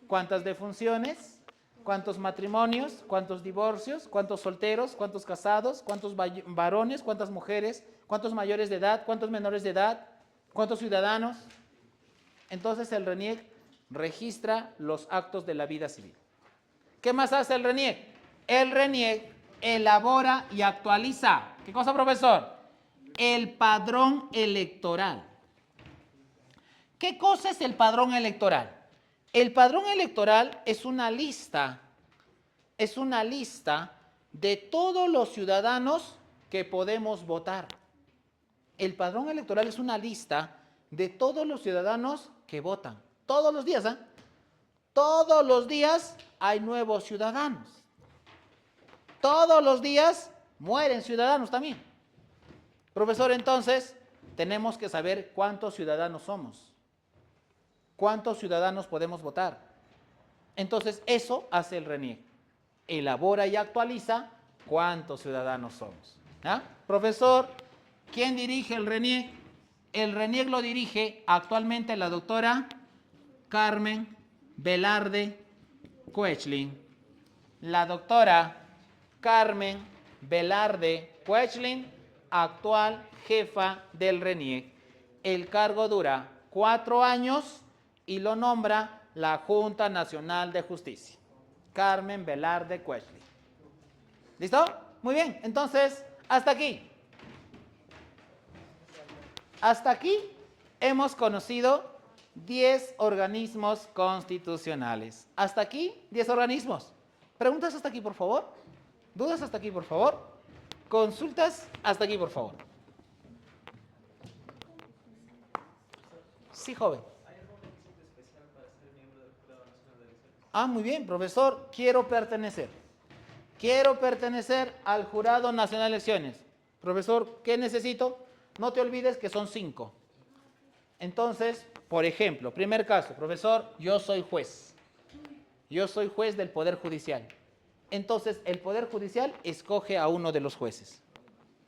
¿Cuántas defunciones? ¿Cuántos matrimonios? ¿Cuántos divorcios? ¿Cuántos solteros? ¿Cuántos casados? ¿Cuántos varones? ¿Cuántas mujeres? ¿Cuántos mayores de edad? ¿Cuántos menores de edad? ¿Cuántos ciudadanos? Entonces el RENIEC registra los actos de la vida civil. ¿Qué más hace el RENIEC? El RENIEC elabora y actualiza. ¿Qué cosa, profesor? El padrón electoral. ¿Qué cosa es el padrón electoral? El padrón electoral es una lista de todos los ciudadanos que podemos votar. El padrón electoral es una lista de todos los ciudadanos que votan. Todos los días, ¿eh? Todos los días hay nuevos ciudadanos. Todos los días mueren ciudadanos también. Profesor, entonces, tenemos que saber cuántos ciudadanos somos. ¿Cuántos ciudadanos podemos votar? Entonces, eso hace el RENIEC. Elabora y actualiza cuántos ciudadanos somos. ¿Ah? Profesor, ¿quién dirige el RENIEC? El RENIEC lo dirige actualmente la doctora Carmen Velarde Koechlin. La doctora Carmen Velarde Koechlin, actual jefa del RENIEC. El cargo dura 4 años y lo nombra la Junta Nacional de Justicia. Carmen Velarde Koechlin. ¿Listo? Muy bien, entonces, hasta aquí. Hasta aquí hemos conocido 10 organismos constitucionales. Hasta aquí, 10 organismos. ¿Preguntas hasta aquí, por favor? ¿Dudas hasta aquí, por favor? ¿Consultas hasta aquí, por favor? Sí, joven. Ah, muy bien, profesor. Quiero pertenecer al Jurado Nacional de Elecciones. Profesor, ¿qué necesito? No te olvides que son 5. Entonces, por ejemplo, primer caso, profesor, yo soy juez. Yo soy juez del Poder Judicial. Entonces, el Poder Judicial escoge a uno de los jueces.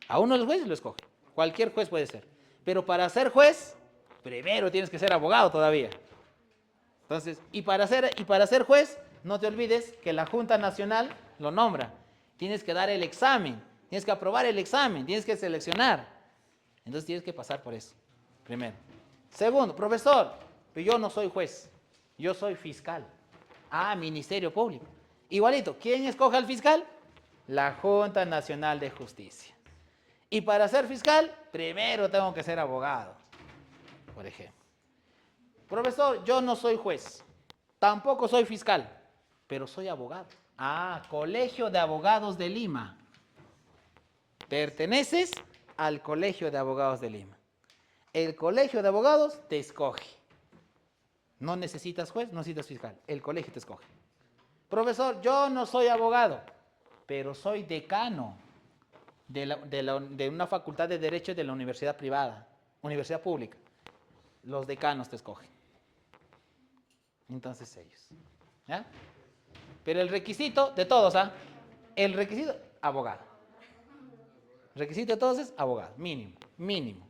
A uno de los jueces lo escoge. Cualquier juez puede ser. Pero para ser juez, primero tienes que ser abogado todavía. Entonces, y para ser juez, no te olvides que la Junta Nacional lo nombra. Tienes que dar el examen, tienes que aprobar el examen, tienes que seleccionar. Entonces tienes que pasar por eso, primero. Segundo, profesor, pero yo no soy juez, yo soy fiscal. Ah, Ministerio Público. Igualito, ¿quién escoge al fiscal? La Junta Nacional de Justicia. Y para ser fiscal, primero tengo que ser abogado, por ejemplo. Profesor, yo no soy juez, Tampoco soy fiscal, pero soy abogado. Ah, Colegio de Abogados de Lima. Perteneces al Colegio de Abogados de Lima. El Colegio de Abogados te escoge. No necesitas juez, no necesitas fiscal. El colegio te escoge. Profesor, yo no soy abogado, pero soy decano de una facultad de Derecho de la universidad privada, universidad pública. Los decanos te escogen. Entonces ellos. ¿Ya? Pero el requisito de todos, ¿ah? El requisito, abogado. El requisito de todos es abogado, mínimo, mínimo.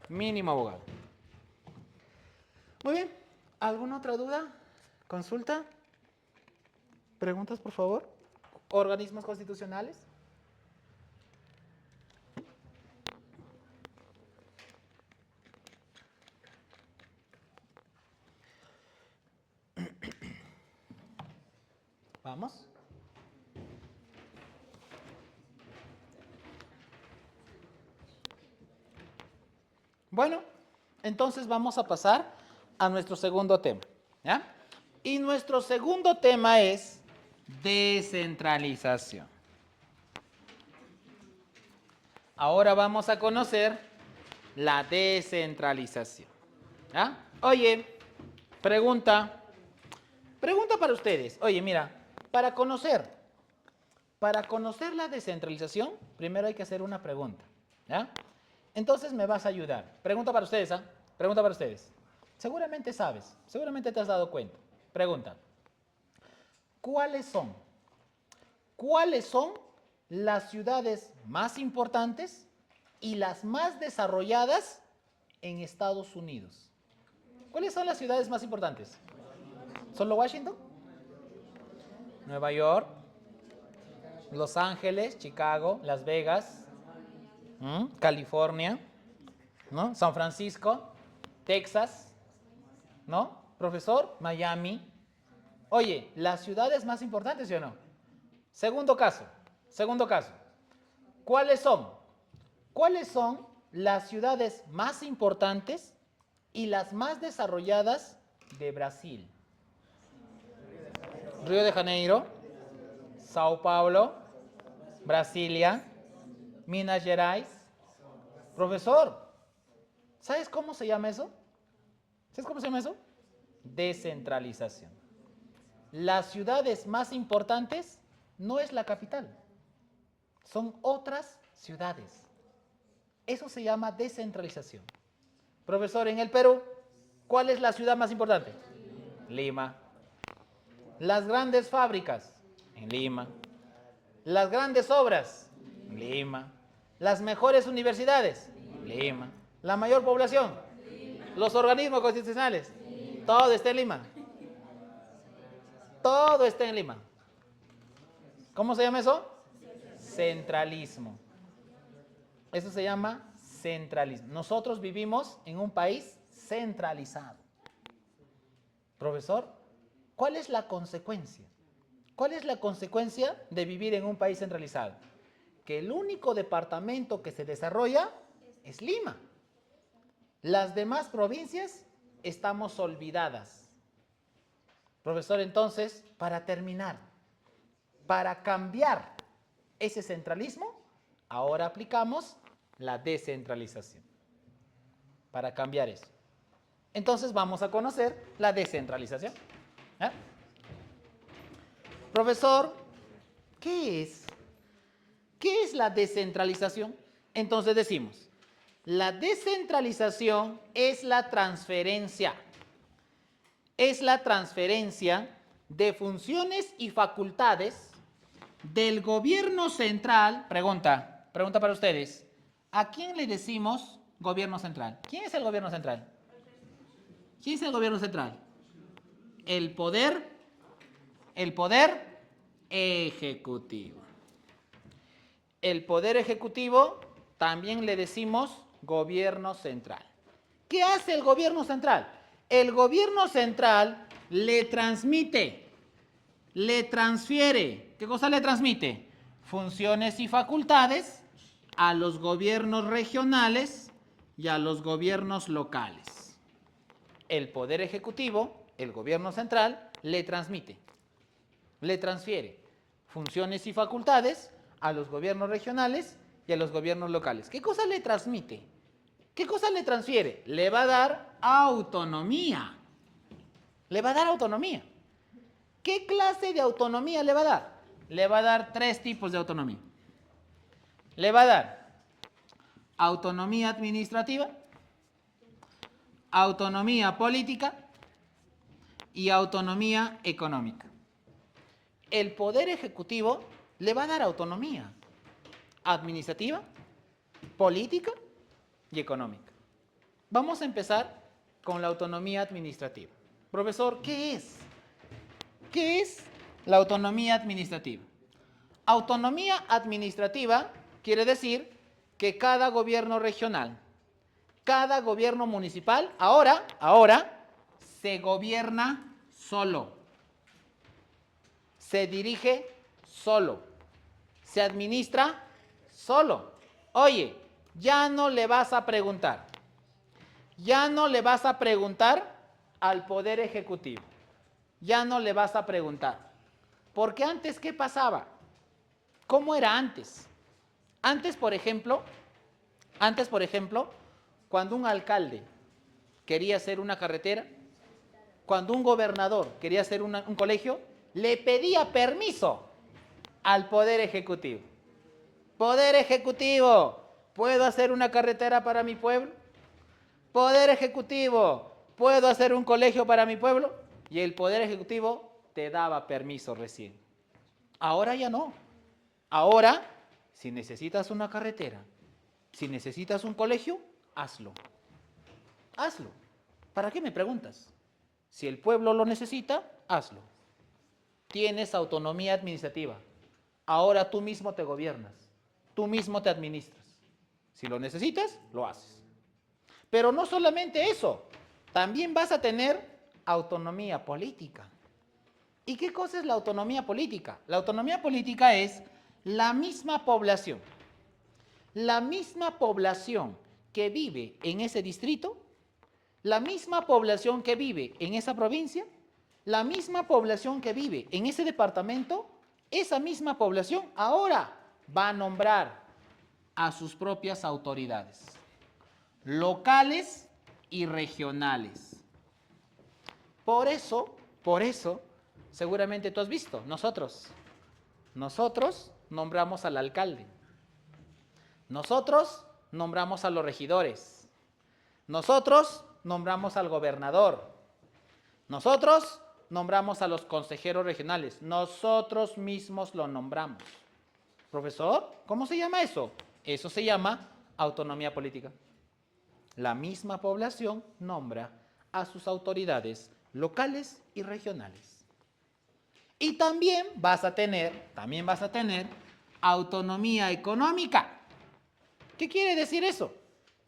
Mínimo abogado. Muy bien. ¿Alguna otra duda? ¿Consulta? ¿Preguntas, por favor? ¿Organismos constitucionales? Vamos. Bueno, entonces vamos a pasar a nuestro segundo tema. ¿Ya? Y nuestro segundo tema es descentralización. Ahora vamos a conocer la descentralización. ¿Ya? Oye, pregunta para ustedes. Oye, mira, para conocer la descentralización, primero hay que hacer una pregunta. ¿Ya? Entonces me vas a ayudar. Pregunta para ustedes, ¿ah? Pregunta para ustedes. Seguramente sabes, seguramente te has dado cuenta. Pregunta. ¿Cuáles son las ciudades más importantes y las más desarrolladas en Estados Unidos? ¿Cuáles son las ciudades más importantes? ¿Solo Washington? Nueva York, Los Ángeles, Chicago, Las Vegas, California, ¿no? San Francisco, Texas, ¿no? Profesor, Miami. Oye, las ciudades más importantes, ¿sí o no? Segundo caso. ¿Cuáles son las ciudades más importantes y las más desarrolladas de Brasil? Río de Janeiro, Sao Paulo, Brasilia, Minas Gerais. Profesor, ¿sabes cómo se llama eso? Descentralización. Las ciudades más importantes no es la capital, son otras ciudades. Eso se llama descentralización. Profesor, en el Perú, ¿cuál es la ciudad más importante? Lima. Las grandes fábricas, en Lima. Las grandes obras, en Lima. Las mejores universidades, Lima. La mayor población, los organismos constitucionales, todo está en Lima. Todo está en Lima. ¿Cómo se llama eso? Centralismo. Eso se llama centralismo. Nosotros vivimos en un país centralizado. Profesor, ¿cuál es la consecuencia? ¿Cuál es la consecuencia de vivir en un país centralizado? Que el único departamento que se desarrolla es Lima. Las demás provincias estamos olvidadas. Profesor, entonces, para terminar, para cambiar ese centralismo, ahora aplicamos la descentralización. Para cambiar eso. Entonces vamos a conocer la descentralización. ¿Eh? Profesor, ¿qué es? ¿Qué es la descentralización? Entonces decimos, la descentralización es la transferencia. Es la transferencia de funciones y facultades del gobierno central. Pregunta para ustedes. ¿A quién le decimos gobierno central? ¿Quién es el gobierno central? ¿Quién es el gobierno central? El poder ejecutivo. El poder ejecutivo también le decimos gobierno central. ¿Qué hace el gobierno central? El gobierno central le transfiere. ¿Qué cosa le transmite? Funciones y facultades a los gobiernos regionales y a los gobiernos locales. El poder ejecutivo el gobierno central le transmite, le transfiere funciones y facultades a los gobiernos regionales y a los gobiernos locales. ¿Qué cosa le transmite? ¿Qué cosa le transfiere? Le va a dar autonomía. Le va a dar autonomía. ¿Qué clase de autonomía le va a dar? Le va a dar 3 tipos de autonomía. Le va a dar autonomía administrativa, autonomía política y autonomía económica. El Poder Ejecutivo le va a dar autonomía administrativa, política y económica. Vamos a empezar con la autonomía administrativa. Profesor, ¿qué es? ¿Qué es la autonomía administrativa? Autonomía administrativa quiere decir que cada gobierno regional, cada gobierno municipal, ahora se gobierna solo, se dirige solo, se administra solo. Oye, ya no le vas a preguntar, al Poder Ejecutivo, ya no le vas a preguntar. Porque antes, ¿qué pasaba? ¿Cómo era antes? Antes, por ejemplo, cuando un alcalde quería hacer una carretera, cuando un gobernador quería hacer un colegio, le pedía permiso al Poder Ejecutivo. Poder Ejecutivo, ¿puedo hacer una carretera para mi pueblo? Poder Ejecutivo, ¿puedo hacer un colegio para mi pueblo? Y el Poder Ejecutivo te daba permiso recién. Ahora ya no. Ahora, si necesitas una carretera, si necesitas un colegio, hazlo. Hazlo. ¿Para qué me preguntas? Si el pueblo lo necesita, hazlo. Tienes autonomía administrativa. Ahora tú mismo te gobiernas. Tú mismo te administras. Si lo necesitas, lo haces. Pero no solamente eso. También vas a tener autonomía política. ¿Y qué cosa es la autonomía política? La autonomía política es la misma población que vive en ese distrito, la misma población que vive en esa provincia, la misma población que vive en ese departamento, esa misma población ahora va a nombrar a sus propias autoridades, locales y regionales. Por eso, seguramente tú has visto, nosotros nombramos al alcalde, nosotros nombramos a los regidores, nosotros nombramos al gobernador, nosotros nombramos a los consejeros regionales, nosotros mismos lo nombramos. Profesor, ¿cómo se llama eso? Eso se llama autonomía política. La misma población nombra a sus autoridades locales y regionales. Y también vas a tener autonomía económica. ¿Qué quiere decir eso?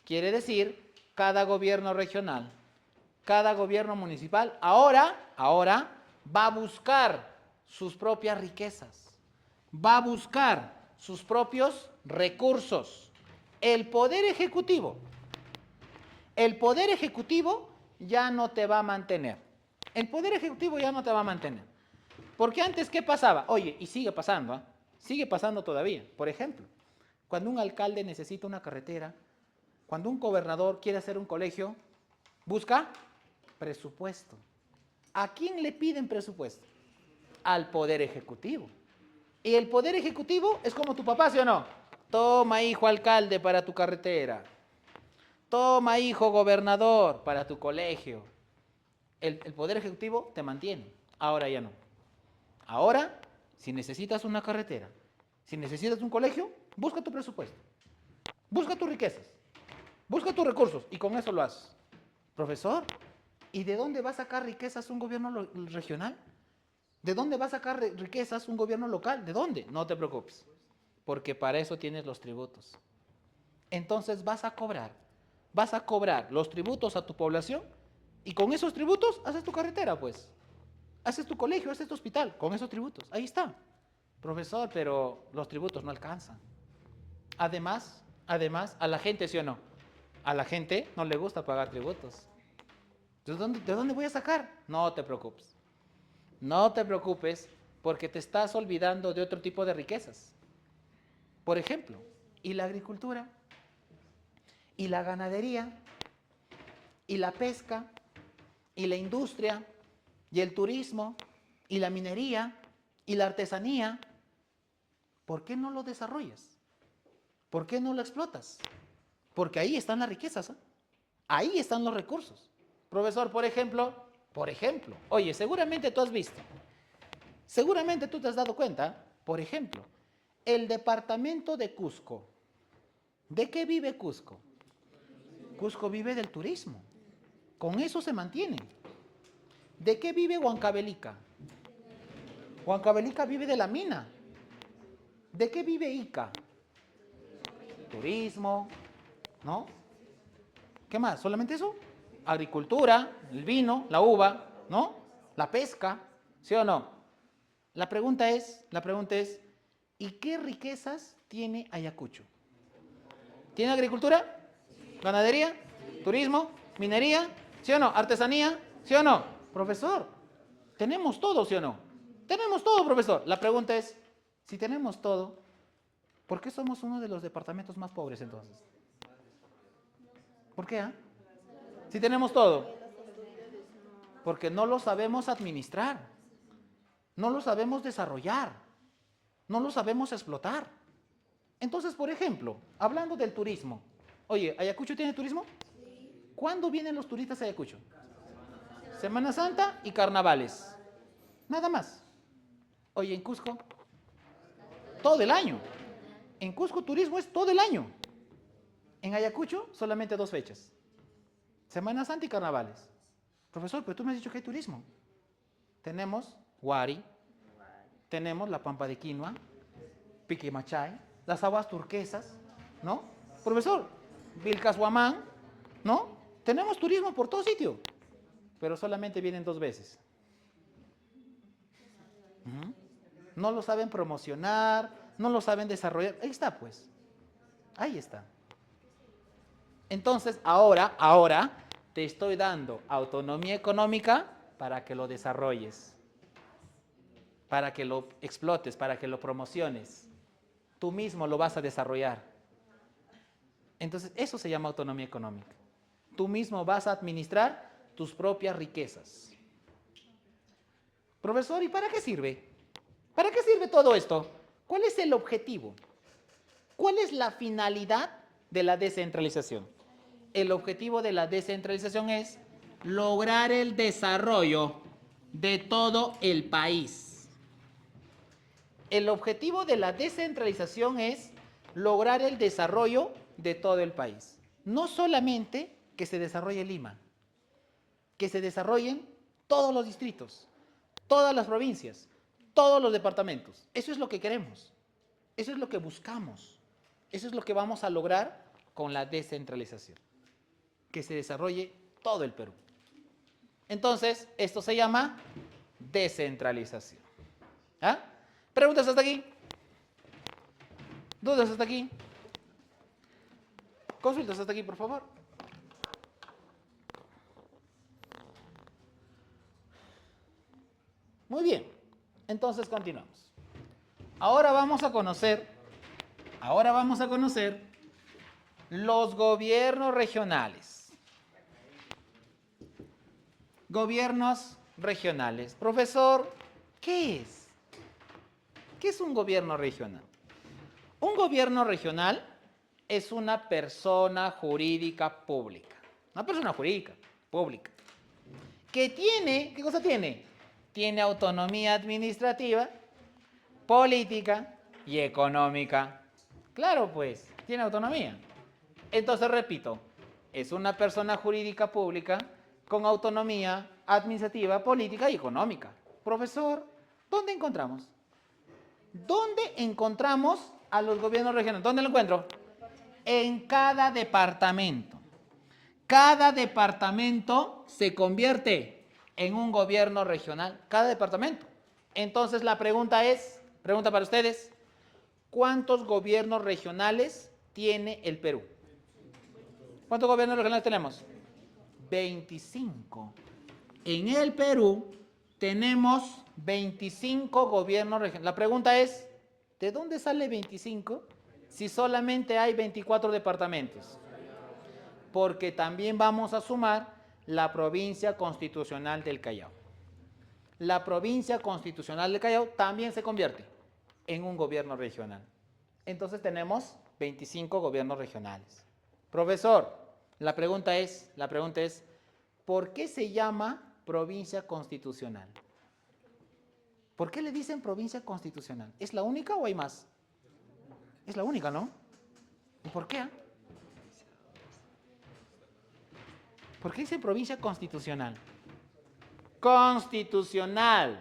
Quiere decir cada gobierno regional, cada gobierno municipal, ahora va a buscar sus propias riquezas, va a buscar sus propios recursos. El Poder Ejecutivo ya no te va a mantener. El Poder Ejecutivo ya no te va a mantener. Porque antes, ¿qué pasaba? Oye, y sigue pasando, ¿eh? Sigue pasando todavía. Por ejemplo, cuando un alcalde necesita una carretera, cuando un gobernador quiere hacer un colegio, busca presupuesto. ¿A quién le piden presupuesto? Al Poder Ejecutivo. Y el Poder Ejecutivo es como tu papá, ¿sí o no? Toma, hijo alcalde, para tu carretera. Toma, hijo gobernador, para tu colegio. El Poder Ejecutivo te mantiene. Ahora ya no. Ahora, si necesitas una carretera, si necesitas un colegio, busca tu presupuesto. Busca tus riquezas. Busca tus recursos y con eso lo haces. Profesor, ¿y de dónde va a sacar riquezas un gobierno regional? ¿De dónde va a sacar riquezas un gobierno local? ¿De dónde? No te preocupes, porque para eso tienes los tributos. Entonces vas a cobrar los tributos a tu población y con esos tributos haces tu carretera, pues. Haces tu colegio, haces tu hospital, con esos tributos. Ahí está. Profesor, pero los tributos no alcanzan. Además, a la gente, ¿sí o no? A la gente no le gusta pagar tributos. De dónde voy a sacar? No te preocupes. No te preocupes porque te estás olvidando de otro tipo de riquezas. Por ejemplo, y la agricultura, y la ganadería, y la pesca, y la industria, y el turismo, y la minería, y la artesanía. ¿Por qué no lo desarrollas? ¿Por qué no lo explotas? Porque ahí están las riquezas, ¿eh? Ahí están los recursos. Profesor, por ejemplo, oye, seguramente tú has visto, seguramente tú te has dado cuenta, por ejemplo, el departamento de Cusco. ¿De qué vive Cusco? Cusco vive del turismo. Con eso se mantiene. ¿De qué vive Huancavelica? Huancavelica vive de la mina. ¿De qué vive Ica? Turismo, ¿no? ¿Qué más? ¿Solamente eso? Agricultura, el vino, la uva, ¿no? La pesca, ¿sí o no? La pregunta es, ¿y qué riquezas tiene Ayacucho? ¿Tiene agricultura? ¿Ganadería? ¿Turismo? ¿Minería? ¿Sí o no? ¿Artesanía? ¿Sí o no? Profesor, ¿tenemos todo, sí o no? Tenemos todo, profesor. La pregunta es, si tenemos todo, ¿por qué somos uno de los departamentos más pobres entonces? ¿Por qué? Si tenemos todo. Porque no lo sabemos administrar, no lo sabemos desarrollar, no lo sabemos explotar. Entonces, por ejemplo, hablando del turismo, oye, ¿Ayacucho tiene turismo? ¿Cuándo vienen los turistas a Ayacucho? Semana Santa y carnavales. Nada más. Oye, en Cusco, todo el año. En Cusco turismo es todo el año. En Ayacucho solamente 2 fechas. Semana Santa y carnavales. Profesor, pero tú me has dicho que hay turismo. Tenemos Huari, tenemos la Pampa de Quinoa, Piquimachay, las aguas turquesas, ¿no? Profesor, Vilcashuamán, ¿no? Tenemos turismo por todo sitio, pero solamente vienen 2 veces. No lo saben promocionar, no lo saben desarrollar. Ahí está, pues. Ahí está. Entonces, ahora te estoy dando autonomía económica para que lo desarrolles, para que lo explotes, para que lo promociones. Tú mismo lo vas a desarrollar. Entonces, eso se llama autonomía económica. Tú mismo vas a administrar tus propias riquezas. Profesor, ¿y para qué sirve? ¿Para qué sirve todo esto? ¿Cuál es el objetivo? ¿Cuál es la finalidad de la descentralización? El objetivo de la descentralización es lograr el desarrollo de todo el país. El objetivo de la descentralización es lograr el desarrollo de todo el país. No solamente que se desarrolle Lima, que se desarrollen todos los distritos, todas las provincias, todos los departamentos. Eso es lo que queremos. Eso es lo que buscamos. Eso es lo que vamos a lograr con la descentralización. Que se desarrolle todo el Perú. Entonces, esto se llama descentralización. ¿Ah? ¿Preguntas hasta aquí? ¿Dudas hasta aquí? Consultas hasta aquí, por favor. Muy bien. Entonces, continuamos. Ahora vamos a conocer los gobiernos regionales. Gobiernos regionales. Profesor, ¿qué es? ¿Qué es un gobierno regional? Un gobierno regional es una persona jurídica pública. Una persona jurídica pública. Que tiene, ¿qué cosa tiene? Tiene autonomía administrativa, política y económica. Claro, pues, tiene autonomía. Entonces, repito, es una persona jurídica pública con autonomía administrativa, política y económica. Profesor, ¿dónde encontramos? ¿Dónde encontramos a los gobiernos regionales? ¿Dónde lo encuentro? En cada departamento. Cada departamento se convierte en un gobierno regional. Cada departamento. Entonces la pregunta es, pregunta para ustedes, ¿cuántos gobiernos regionales tiene el Perú? ¿Cuántos gobiernos regionales tenemos? 25. En el Perú tenemos 25 gobiernos regionales. La pregunta es, ¿de dónde sale 25 si solamente hay 24 departamentos? Porque también vamos a sumar la provincia constitucional del Callao. La provincia constitucional del Callao también se convierte en un gobierno regional. Entonces tenemos 25 gobiernos regionales. Profesor, la pregunta es, ¿por qué se llama provincia constitucional? ¿Por qué le dicen provincia constitucional? ¿Es la única o hay más? Es la única, ¿no? ¿Y por qué? ¿Por qué dice provincia constitucional? Constitucional.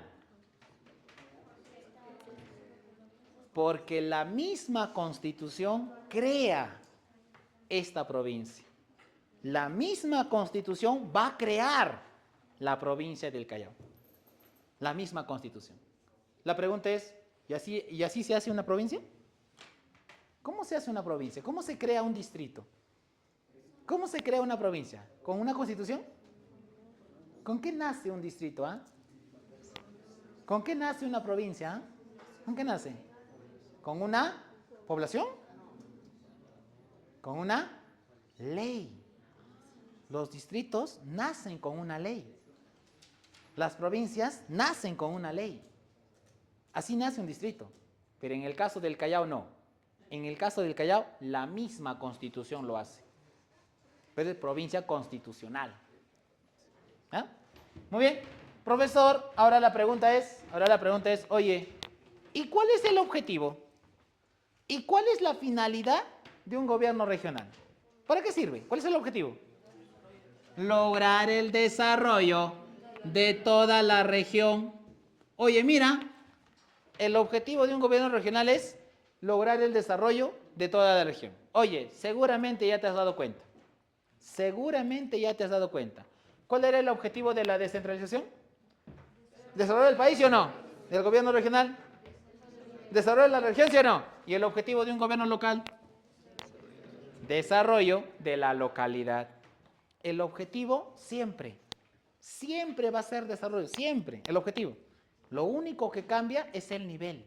Porque la misma Constitución crea esta provincia. La misma Constitución va a crear la provincia del Callao. La misma Constitución. La pregunta es, ¿y así se hace una provincia? ¿Cómo se hace una provincia? ¿Cómo se crea un distrito? ¿Cómo se crea una provincia? ¿Con una Constitución? ¿Con qué nace un distrito? ¿Con qué nace una provincia? ¿Con qué nace? ¿Con una población? ¿Con una ley? Los distritos nacen con una ley. Las provincias nacen con una ley. Así nace un distrito. Pero en el caso del Callao no. En el caso del Callao la misma Constitución lo hace. Pero es provincia constitucional. ¿Ah? Muy bien. Profesor, ahora la pregunta es, oye, ¿y cuál es el objetivo? ¿Y cuál es la finalidad de un gobierno regional? ¿Para qué sirve? ¿Cuál es el objetivo? Lograr el desarrollo de toda la región. Oye, mira, el objetivo de un gobierno regional es lograr el desarrollo de toda la región. Oye, seguramente ya te has dado cuenta. ¿Cuál era el objetivo de la descentralización? ¿Desarrollo del país, sí o no? ¿Del gobierno regional? ¿Desarrollo de la región, sí o no? ¿Y el objetivo de un gobierno local? Desarrollo de la localidad. El objetivo siempre va a ser desarrollo, siempre, el objetivo. Lo único que cambia es el nivel.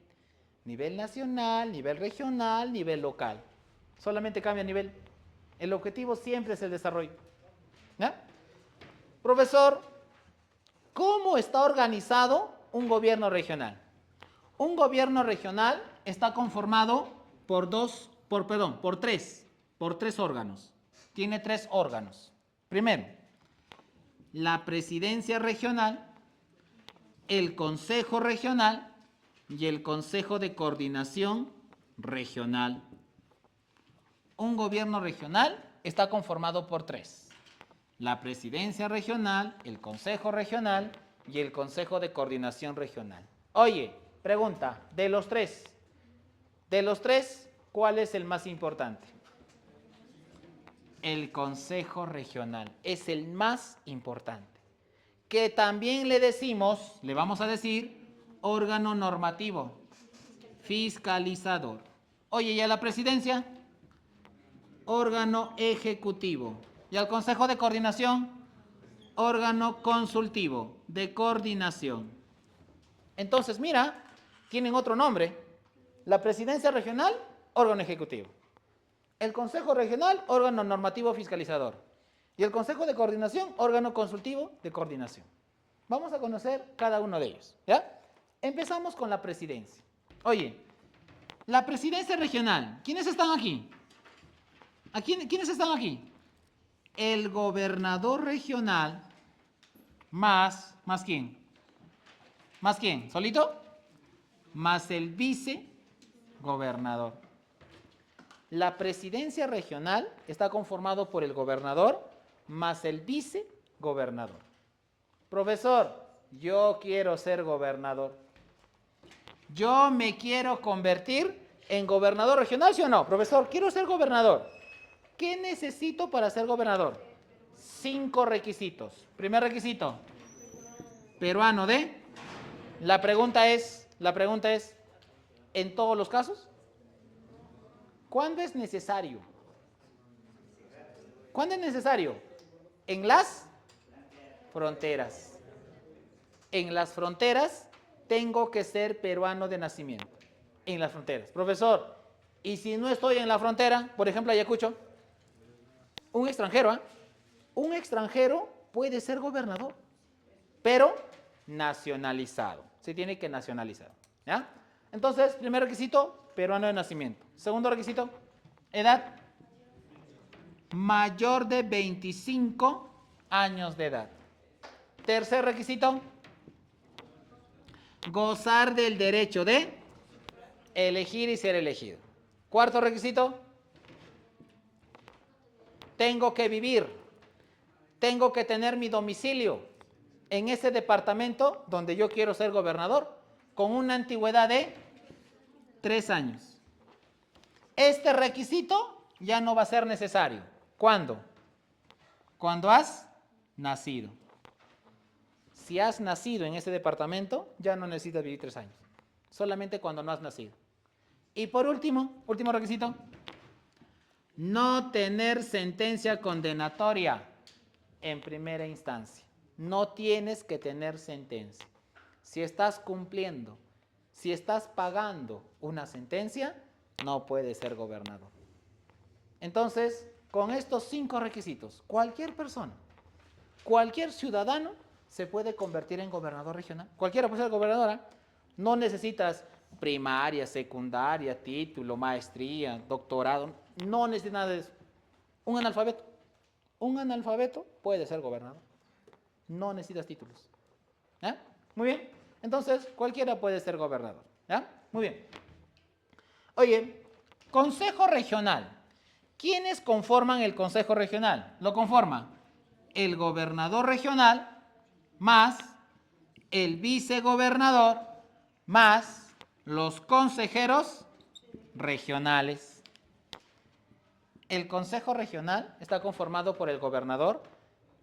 Nivel nacional, nivel regional, nivel local. Solamente cambia el nivel. El objetivo siempre es el desarrollo. ¿Ya? Profesor, ¿cómo está organizado un gobierno regional? Un gobierno regional está conformado por tres órganos. Tiene 3 órganos. Primero, la presidencia regional, el consejo regional y el consejo de coordinación regional. Un gobierno regional está conformado por 3. La presidencia regional, el consejo regional y el consejo de coordinación regional. Oye, pregunta, de los tres, ¿cuál es el más importante? El consejo regional es el más importante. Que también le vamos a decir, órgano normativo, fiscalizador. Oye, ¿y a la presidencia? Órgano ejecutivo. ¿Y al consejo de coordinación? Órgano consultivo de coordinación. Entonces, mira, tienen otro nombre. La presidencia regional, órgano ejecutivo. El consejo regional, órgano normativo fiscalizador. Y el consejo de coordinación, órgano consultivo de coordinación. Vamos a conocer cada uno de ellos, ¿ya? Empezamos con la presidencia. Oye, la presidencia regional, ¿quiénes están aquí? ¿Quiénes están aquí? El gobernador regional más ¿quién? ¿Más quién? ¿Solito? Más el vicegobernador. La presidencia regional está conformado por el gobernador más el vicegobernador. Profesor, yo quiero ser gobernador. Yo me quiero convertir en gobernador regional, ¿sí o no? Profesor, quiero ser gobernador. ¿Qué necesito para ser gobernador? 5 requisitos. Primer requisito, peruano de. La pregunta es, ¿en todos los casos? ¿Cuándo es necesario? ¿Cuándo es necesario? En las Fronteras. En las fronteras tengo que ser peruano de nacimiento. En las fronteras. Profesor, ¿y si no estoy en la frontera? Por ejemplo, Ayacucho. Un extranjero, ¿eh? Un extranjero puede ser gobernador, pero nacionalizado. Se tiene que nacionalizar. ¿Ya? Entonces, primer requisito, peruano de nacimiento. Segundo requisito, edad mayor de 25 años de edad. Tercer requisito, gozar del derecho de elegir y ser elegido. Cuarto requisito, tengo que vivir, tengo que tener mi domicilio en ese departamento donde yo quiero ser gobernador con una antigüedad de 3 años. Este requisito ya no va a ser necesario. ¿Cuándo? Cuando has nacido. Si has nacido en ese departamento, ya no necesitas vivir 3 años. Solamente cuando no has nacido. Y por último, último requisito, no tener sentencia condenatoria en primera instancia. No tienes que tener sentencia. Si estás cumpliendo, si estás pagando una sentencia, no puedes ser gobernador. Entonces, con estos 5 requisitos, cualquier persona, cualquier ciudadano se puede convertir en gobernador regional. Cualquiera puede ser gobernadora. No necesitas primaria, secundaria, título, maestría, doctorado. No necesitas nada de eso. Un analfabeto. Un analfabeto puede ser gobernador. No necesitas títulos. ¿Ya? Muy bien. Entonces, cualquiera puede ser gobernador. ¿Ya? Muy bien. Oye, Consejo Regional. ¿Quiénes conforman el Consejo Regional? Lo conforma el gobernador regional más el vicegobernador más los consejeros regionales. El Consejo Regional está conformado por el gobernador,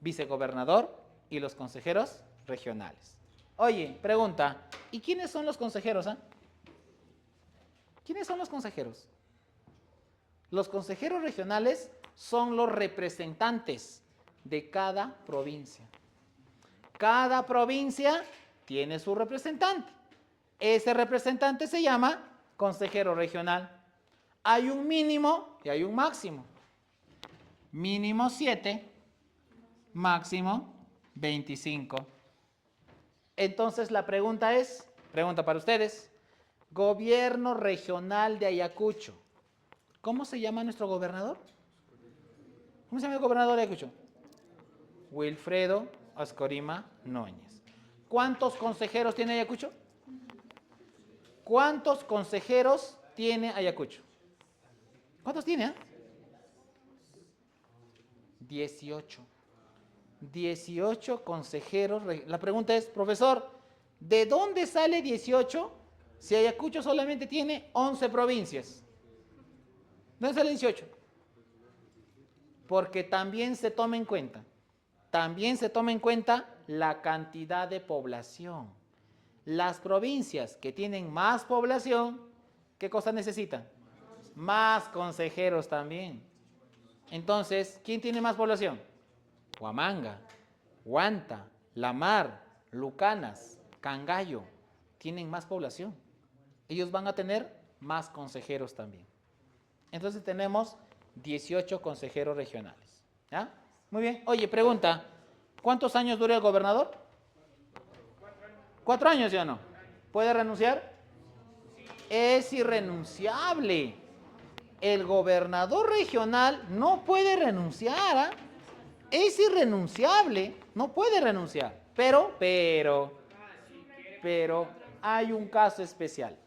vicegobernador y los consejeros regionales. Oye, pregunta, ¿y quiénes son los consejeros? ¿Quiénes son los consejeros? Los consejeros regionales son los representantes de cada provincia. Cada provincia tiene su representante. Ese representante se llama consejero regional. Hay un mínimo y hay un máximo. Mínimo 7, máximo 25. Entonces la pregunta es, pregunta para ustedes, Gobierno Regional de Ayacucho. ¿Cómo se llama nuestro gobernador? ¿Cómo se llama el gobernador de Ayacucho? Wilfredo Ascorima Núñez. ¿Cuántos consejeros tiene Ayacucho? ¿Cuántos consejeros tiene Ayacucho? ¿Cuántos tiene? 18. 18 consejeros. La pregunta es, profesor, ¿de dónde sale 18 si Ayacucho solamente tiene 11 provincias? ¿De dónde sale 18? Porque también se toma en cuenta la cantidad de población. Las provincias que tienen más población, ¿qué cosa necesitan? Más consejeros también. Entonces, ¿quién tiene más población? Huamanga, Huanta, La Mar, Lucanas, Cangallo, tienen más población. Ellos van a tener más consejeros también. Entonces tenemos 18 consejeros regionales. ¿Ya? Muy bien. Oye, pregunta, ¿cuántos años dura el gobernador? 4 años, ¿sí o no? ¿Puede renunciar? Es irrenunciable. El gobernador regional no puede renunciar. Es irrenunciable, no puede renunciar. Pero hay un caso especial.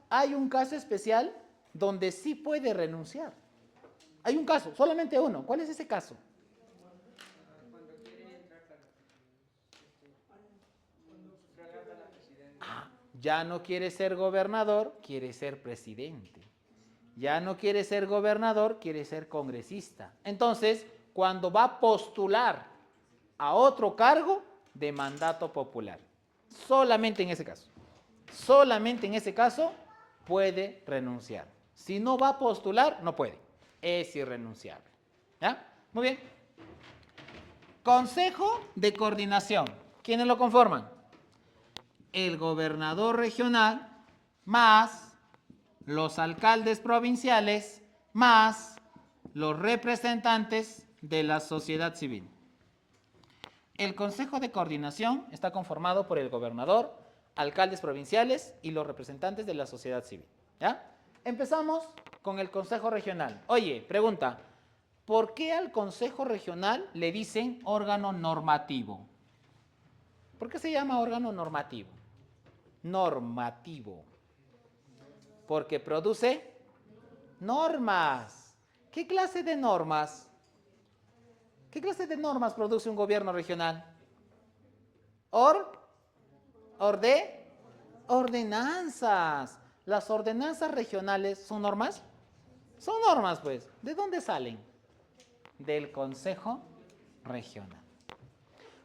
Hay un caso especial donde sí puede renunciar. Hay un caso, solamente uno. ¿Cuál es ese caso? Ya no quiere ser gobernador, quiere ser presidente. Ya no quiere ser gobernador, quiere ser congresista. Entonces, cuando va a postular a otro cargo de mandato popular, solamente en ese caso puede renunciar. Si no va a postular, no puede. Es irrenunciable. ¿Ya? Muy bien. Consejo de Coordinación. ¿Quiénes lo conforman? El gobernador regional más los alcaldes provinciales más los representantes de la sociedad civil. El Consejo de Coordinación está conformado por el gobernador, alcaldes provinciales y los representantes de la sociedad civil. ¿Ya? Empezamos con el Consejo Regional. Oye, pregunta, ¿por qué al Consejo Regional le dicen órgano normativo? ¿Por qué se llama órgano normativo? Normativo. Porque produce normas. ¿Qué clase de normas? ¿Qué clase de normas produce un gobierno regional? Ordenanzas. ¿Las ordenanzas regionales son normas? Son normas, pues. ¿De dónde salen? Del Consejo Regional.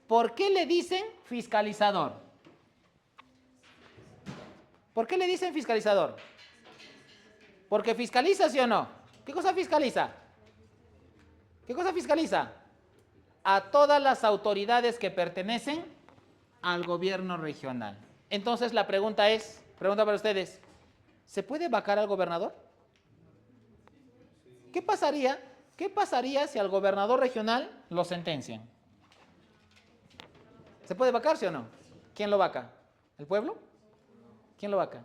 ¿Por qué le dicen fiscalizador? ¿Por qué le dicen fiscalizador? ¿Porque fiscaliza, sí o no? ¿Qué cosa fiscaliza? ¿Qué cosa fiscaliza? A todas las autoridades que pertenecen al gobierno regional. Entonces la pregunta para ustedes, ¿se puede vacar al gobernador? ¿Qué pasaría si al gobernador regional lo sentencian? ¿Se puede vacar, sí o no? ¿Quién lo vaca? ¿El pueblo? ¿Quién lo vaca?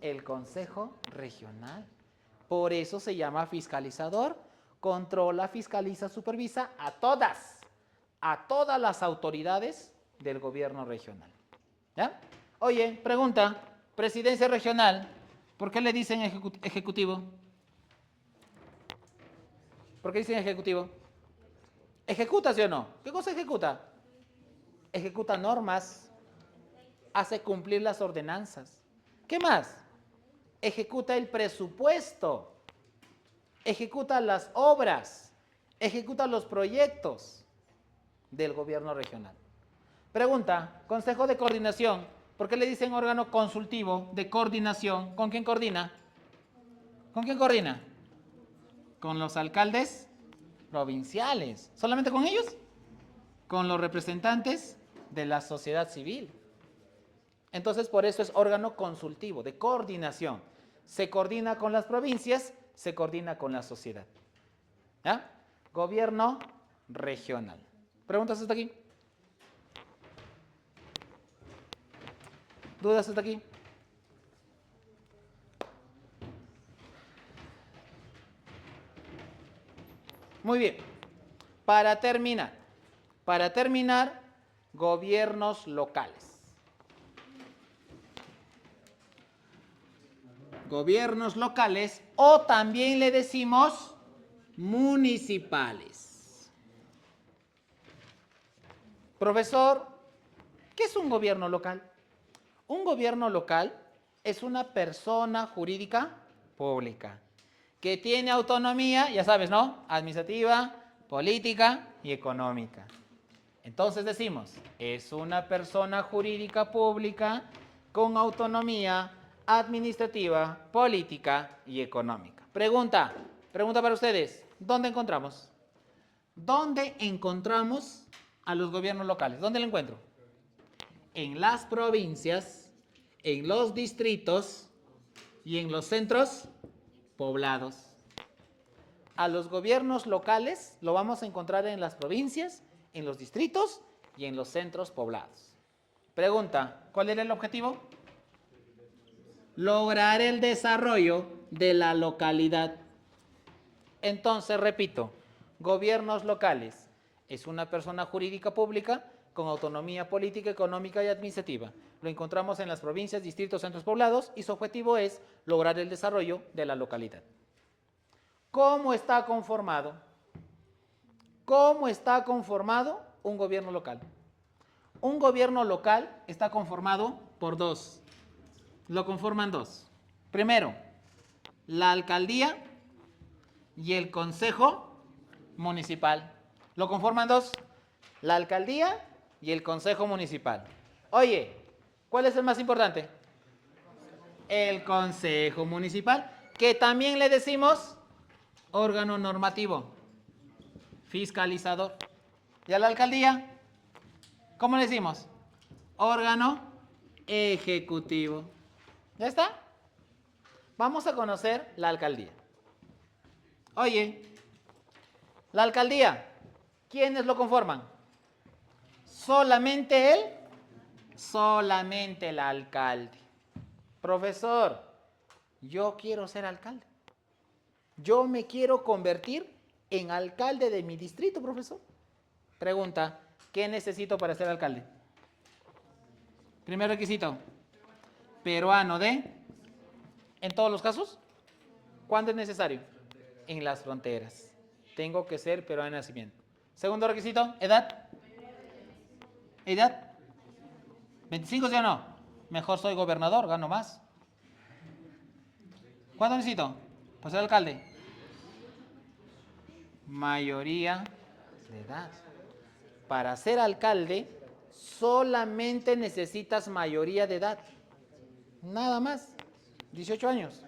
El Consejo Regional. Por eso se llama fiscalizador. Controla, fiscaliza, supervisa a todas las autoridades del gobierno regional. ¿Ya? Oye, pregunta, presidencia regional, ¿por qué le dicen ejecutivo? ¿Por qué dicen ejecutivo? ¿Ejecuta, sí o no? ¿Qué cosa ejecuta? Ejecuta normas, hace cumplir las ordenanzas. ¿Qué más? Ejecuta el presupuesto, ejecuta las obras, ejecuta los proyectos del gobierno regional. Pregunta, Consejo de Coordinación, ¿por qué le dicen órgano consultivo de coordinación? ¿Con quién coordina? ¿Con quién coordina? Con los alcaldes provinciales. ¿Solamente con ellos? Con los representantes de la sociedad civil. Entonces, por eso es órgano consultivo, de coordinación. Se coordina con las provincias, se coordina con la sociedad. ¿Ya? Gobierno regional. ¿Preguntas hasta aquí? ¿Dudas hasta aquí? Muy bien. Para terminar, gobiernos locales. Gobiernos locales o también le decimos municipales. Profesor, ¿qué es un gobierno local? Un gobierno local es una persona jurídica pública que tiene autonomía, ya sabes, ¿no? Administrativa, política y económica. Entonces decimos, es una persona jurídica pública con autonomía administrativa, política y económica. Pregunta para ustedes, ¿dónde encontramos? ¿Dónde encontramos a los gobiernos locales? ¿Dónde lo encuentro? En las provincias, en los distritos y en los centros poblados. A los gobiernos locales lo vamos a encontrar en las provincias, en los distritos y en los centros poblados. Pregunta, ¿cuál era el objetivo? Lograr el desarrollo de la localidad. Entonces, repito, gobiernos locales es una persona jurídica pública con autonomía política, económica y administrativa. Lo encontramos en las provincias, distritos, centros poblados y su objetivo es lograr el desarrollo de la localidad. ¿Cómo está conformado? ¿Cómo está conformado un gobierno local? Un gobierno local está conformado por dos. Lo conforman dos. Primero, la alcaldía y el consejo municipal. Lo conforman dos. La alcaldía y el consejo municipal. Oye, ¿cuál es el más importante? El consejo municipal, que también le decimos órgano normativo, fiscalizador. ¿Y a la alcaldía? ¿Cómo le decimos? Órgano ejecutivo. ¿Ya está? Vamos a conocer la alcaldía. Oye, la alcaldía, ¿quiénes lo conforman? Solamente él, solamente el alcalde. Profesor, yo quiero ser alcalde. Yo me quiero convertir en alcalde de mi distrito, profesor. Pregunta, ¿qué necesito para ser alcalde? Primer requisito, peruano ¿en todos los casos? ¿Cuándo es necesario? En las fronteras. Tengo que ser peruano de nacimiento. Segundo requisito, edad. ¿Edad? ¿25 sí o no? Mejor soy gobernador, gano más. ¿Cuánto necesito para ser alcalde? Mayoría de edad. Para ser alcalde solamente necesitas mayoría de edad. Nada más. 18 años.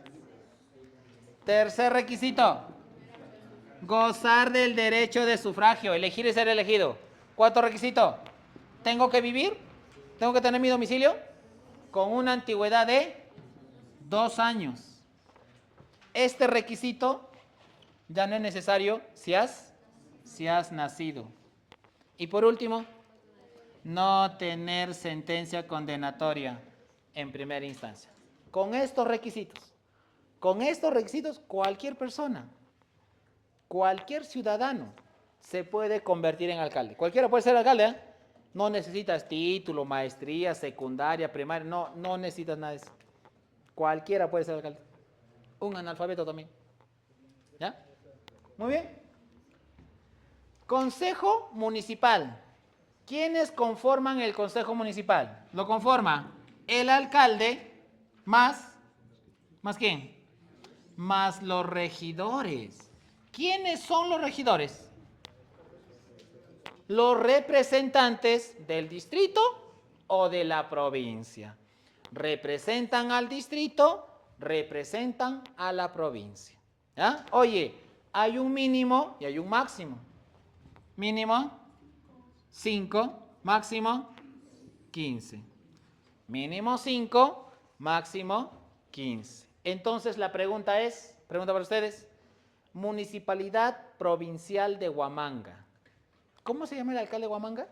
Tercer requisito. Gozar del derecho de sufragio. Elegir y ser elegido. Cuarto requisito. Tengo que vivir. Tengo que tener mi domicilio con una antigüedad de 2 años. Este requisito ya no es necesario si has nacido. Y por último, no tener sentencia condenatoria en primera instancia. Con estos requisitos, cualquier persona, cualquier ciudadano se puede convertir en alcalde. Cualquiera puede ser alcalde, ¿eh? No necesitas título, maestría, secundaria, primaria, no necesitas nada de eso. Cualquiera puede ser alcalde. Un analfabeto también. ¿Ya? Muy bien. Consejo municipal. ¿Quiénes conforman el consejo municipal? Lo conforma el alcalde más ¿quién? Más los regidores. ¿Quiénes son los regidores? Los representantes del distrito o de la provincia. Representan al distrito, representan a la provincia. ¿Ya? Oye, hay un mínimo y hay un máximo. Mínimo 5, máximo 15. Mínimo 5, máximo 15. Entonces la pregunta para ustedes, Municipalidad Provincial de Huamanga. ¿Cómo se llama el alcalde de Huamanga?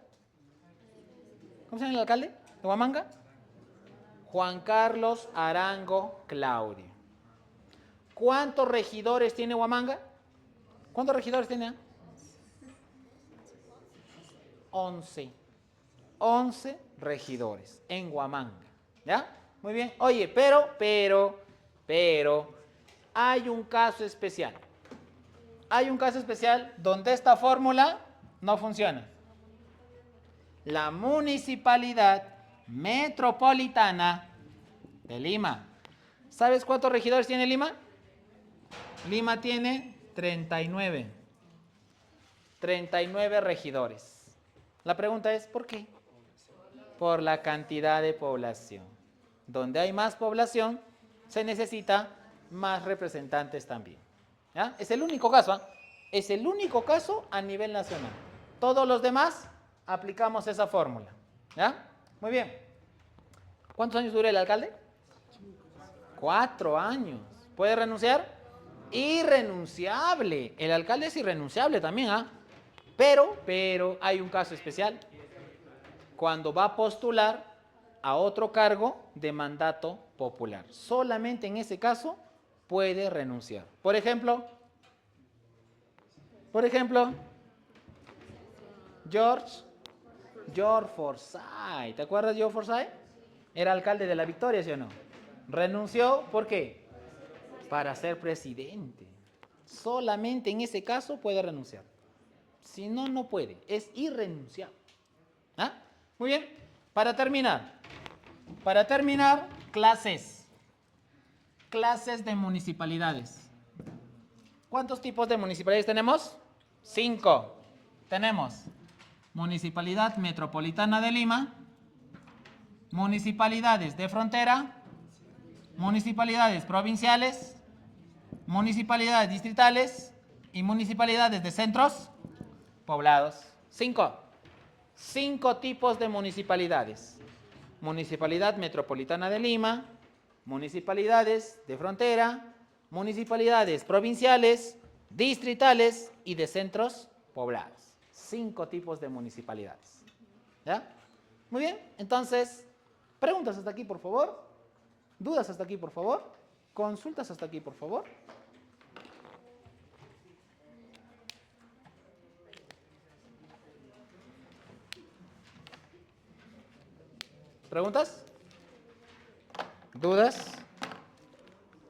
¿Cómo se llama el alcalde de Huamanga? Juan Carlos Arango Claudio. ¿Cuántos regidores tiene Huamanga? ¿Cuántos regidores tiene? 11. 11 regidores en Huamanga. ¿Ya? Muy bien. Oye, pero, hay un caso especial. Hay un caso especial donde esta fórmula no funciona. La Municipalidad Metropolitana de Lima. ¿Sabes cuántos regidores tiene Lima? Lima tiene 39. 39 regidores. La pregunta es, ¿por qué? Por la cantidad de población. Donde hay más población, se necesita más representantes también. ¿Ya? Es el único caso, ¿eh? Es el único caso a nivel nacional. Todos los demás aplicamos esa fórmula. ¿Ya? Muy bien. ¿Cuántos años dura el alcalde? 4 años. ¿Puede renunciar? Irrenunciable. El alcalde es irrenunciable también, ¿ah? Pero hay un caso especial. Cuando va a postular a otro cargo de mandato popular. Solamente en ese caso puede renunciar. Por ejemplo, George Forsyth. ¿Te acuerdas de George Forsyth? Era alcalde de La Victoria, ¿sí o no? Renunció, ¿por qué? Para ser presidente. Solamente en ese caso puede renunciar. Si no, no puede. Es irrenunciable. ¿Ah? Muy bien. Para terminar, clases. Clases de municipalidades. ¿Cuántos tipos de municipalidades tenemos? 5. Tenemos Municipalidad Metropolitana de Lima, municipalidades de frontera, municipalidades provinciales, municipalidades distritales y municipalidades de centros poblados. Cinco tipos de municipalidades. Municipalidad Metropolitana de Lima, municipalidades de frontera, municipalidades provinciales, distritales y de centros poblados. 5 tipos de municipalidades. ¿Ya? Muy bien, entonces, preguntas hasta aquí, por favor. ¿Dudas hasta aquí, por favor? ¿Consultas hasta aquí, por favor? ¿Preguntas? ¿Dudas?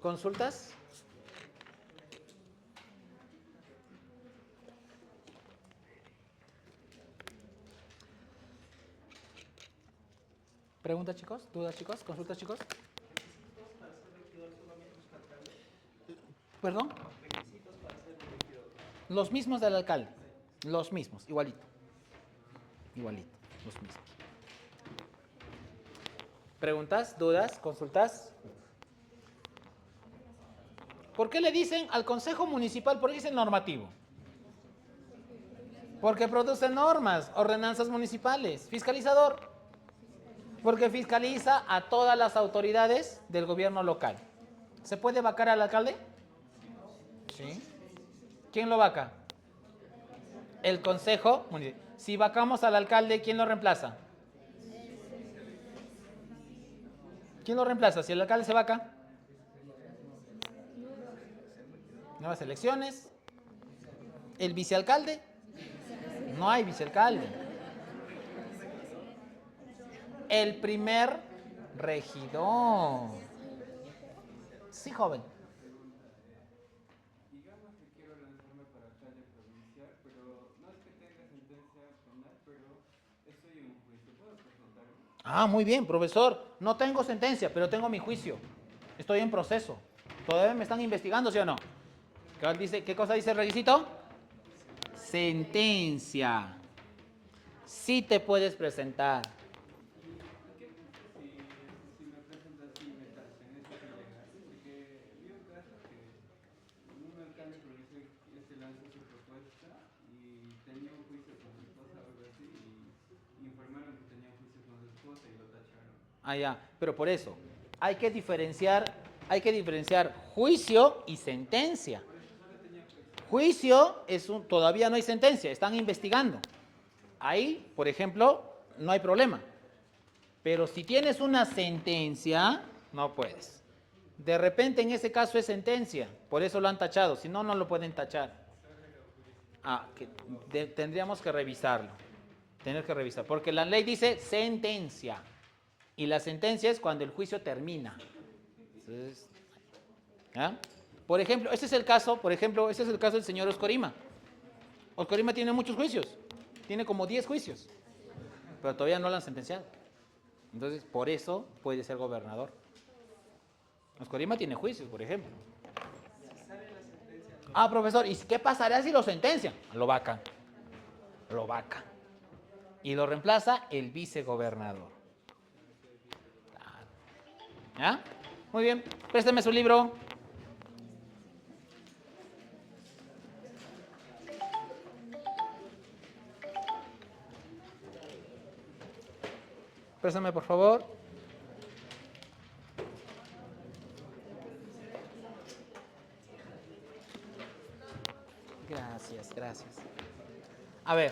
¿Consultas? ¿Preguntas, chicos? ¿Dudas, chicos? ¿Consultas, chicos? ¿Perdón? Los mismos del alcalde. Los mismos, igualito. Igualito, los mismos. ¿Preguntas, dudas, consultas? ¿Por qué le dicen al Consejo Municipal, por qué dicen normativo? Porque produce normas, ordenanzas municipales. Fiscalizador, porque fiscaliza a todas las autoridades del gobierno local. ¿Se puede vacar al alcalde? Sí. ¿Quién lo vaca? El Consejo Municipal. Si vacamos al alcalde, ¿quién lo reemplaza? ¿Quién lo reemplaza? Si el alcalde se vaca. Nuevas elecciones. ¿El vicealcalde? No hay vicealcalde. El primer regidor. Sí, joven. Digamos que quiero lanzarme para alcalde provincial, pero no es que tenga sentencia penal, pero estoy en un juicio. ¿Puedo presentarme? Ah, muy bien, profesor. No tengo sentencia, pero tengo mi juicio. Estoy en proceso. Todavía me están investigando, ¿sí o no? ¿Qué cosa dice el requisito? Sentencia. Sí te puedes presentar. ¿Qué pasa si me presento así y me tachen? ¿Eso es ilegal? Porque vi un caso que un alcalde provincial lanzó su propuesta y tenía un juicio con su esposa o algo así y informaron que tenía un juicio con su esposa y lo tacharon. Ah, ya. Pero por eso, hay que diferenciar juicio y sentencia. Juicio todavía no hay sentencia, están investigando. Ahí, por ejemplo, no hay problema. Pero si tienes una sentencia, no puedes. De repente en ese caso es sentencia, por eso lo han tachado, si no, no lo pueden tachar. Tendríamos que revisarlo. Porque la ley dice sentencia. Y la sentencia es cuando el juicio termina. Entonces, ¿ya? Por ejemplo, ese es el caso del señor Oscorima. Oscorima tiene muchos juicios. Tiene como 10 juicios. Pero todavía no lo han sentenciado. Entonces, por eso puede ser gobernador. Oscorima tiene juicios, por ejemplo. Ah, profesor, ¿y qué pasará si lo sentencian? Lo vacan. Y lo reemplaza el vicegobernador. ¿Ya? Muy bien, préstame su libro. Préstame, por favor. Gracias. A ver.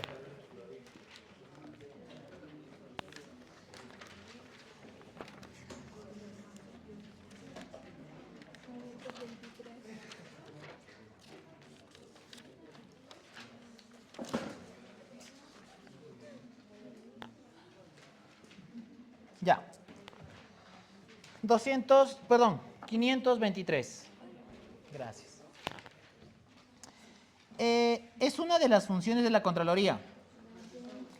Ya. 523. Gracias. Es una de las funciones de la Contraloría,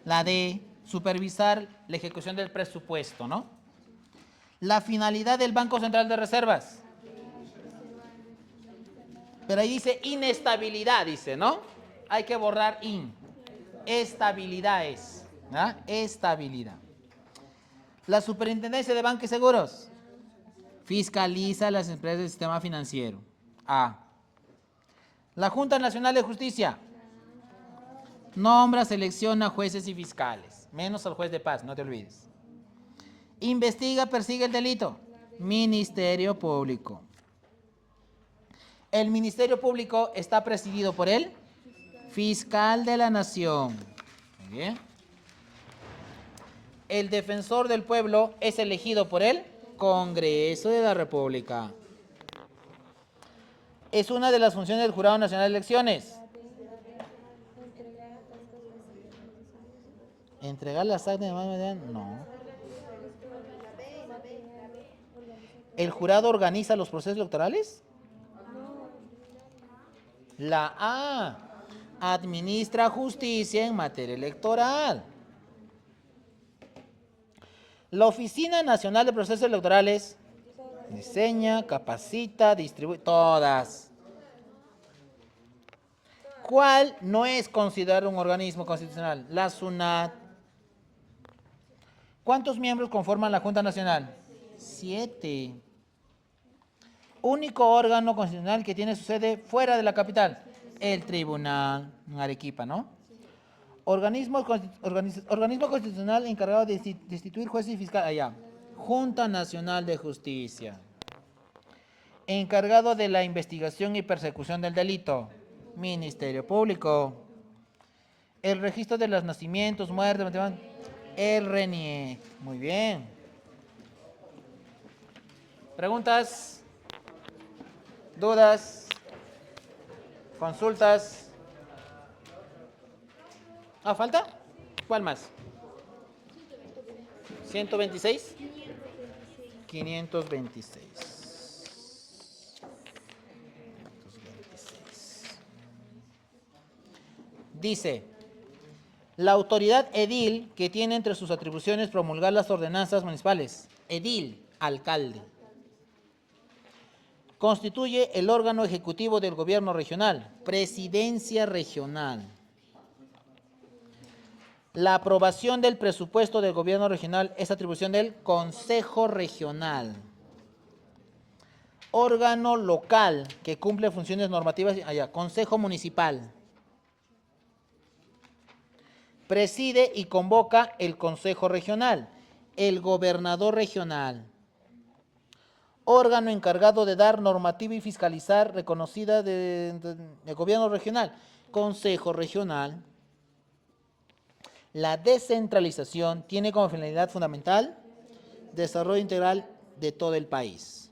la de supervisar la ejecución del presupuesto, ¿no? La finalidad del Banco Central de Reservas. Pero ahí dice inestabilidad, dice, ¿no? Hay que borrar in. Estabilidad es, ¿no? Estabilidad. La Superintendencia de Bancos y Seguros fiscaliza las empresas del sistema financiero. A. La Junta Nacional de Justicia Nombra, selecciona jueces y fiscales. Menos al juez de paz, no te olvides. Investiga, persigue el delito. Ministerio Público. El Ministerio Público está presidido por el fiscal de la Nación. Muy bien. El defensor del pueblo es elegido por el Congreso de la República. Es una de las funciones del Jurado Nacional de Elecciones. ¿Entregar las actas de mano? No. ¿El jurado organiza los procesos electorales? La A. Administra justicia en materia electoral. La Oficina Nacional de Procesos Electorales diseña, capacita, distribuye, todas. ¿Cuál no es considerado un organismo constitucional? La SUNAT. ¿Cuántos miembros conforman la Junta Nacional? 7. Único órgano constitucional que tiene su sede fuera de la capital, el Tribunal, en Arequipa, ¿no? Organismo constitucional encargado de destituir jueces y fiscales, allá. Junta Nacional de Justicia. Encargado de la investigación y persecución del delito, Ministerio Público. El registro de los nacimientos, muertes, el RENIEC. Muy bien. ¿Preguntas? ¿Dudas? ¿Consultas? ¿Ah, falta? ¿Cuál más? 126. 526. Dice, la autoridad edil que tiene entre sus atribuciones promulgar las ordenanzas municipales. Edil, alcalde. Constituye el órgano ejecutivo del gobierno regional, presidencia regional. La aprobación del presupuesto del gobierno regional es atribución del Consejo Regional. Órgano local que cumple funciones normativas, allá, Consejo Municipal. Preside y convoca el Consejo Regional, el Gobernador Regional. Órgano encargado de dar normativa y fiscalizar reconocida del gobierno regional, Consejo Regional. La descentralización tiene como finalidad fundamental desarrollo integral de todo el país.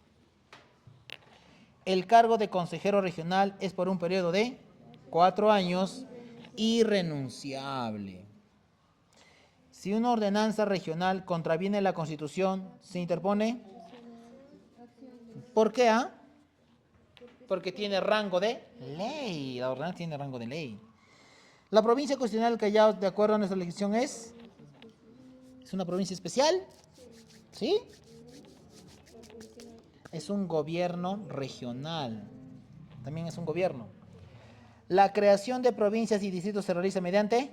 El cargo de consejero regional es por un periodo de 4 años, irrenunciable. Si una ordenanza regional contraviene la Constitución, se interpone. ¿Por qué? Porque tiene rango de ley. La ordenanza tiene rango de ley. La provincia constitucional del Callao, de acuerdo a nuestra legislación, es una provincia especial. ¿Sí? Es un gobierno regional. También es un gobierno. La creación de provincias y distritos se realiza mediante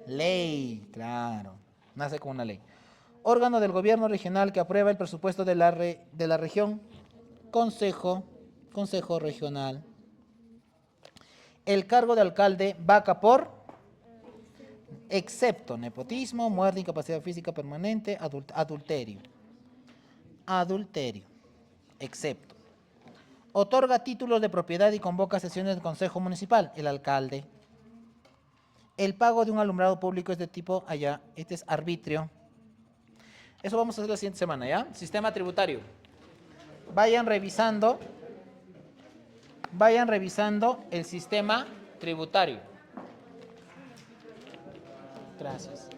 ley. Claro, nace como una ley. Órgano del gobierno regional que aprueba el presupuesto de la región. Consejo Regional. El cargo de alcalde vaca por, excepto nepotismo, muerte, incapacidad física permanente, adulterio. Adulterio, excepto. Otorga títulos de propiedad y convoca sesiones del Consejo Municipal, el alcalde. El pago de un alumbrado público es de tipo, allá, este es arbitrio. Eso vamos a hacer la siguiente semana, ¿ya? Sistema tributario. Vayan revisando el sistema tributario. Gracias.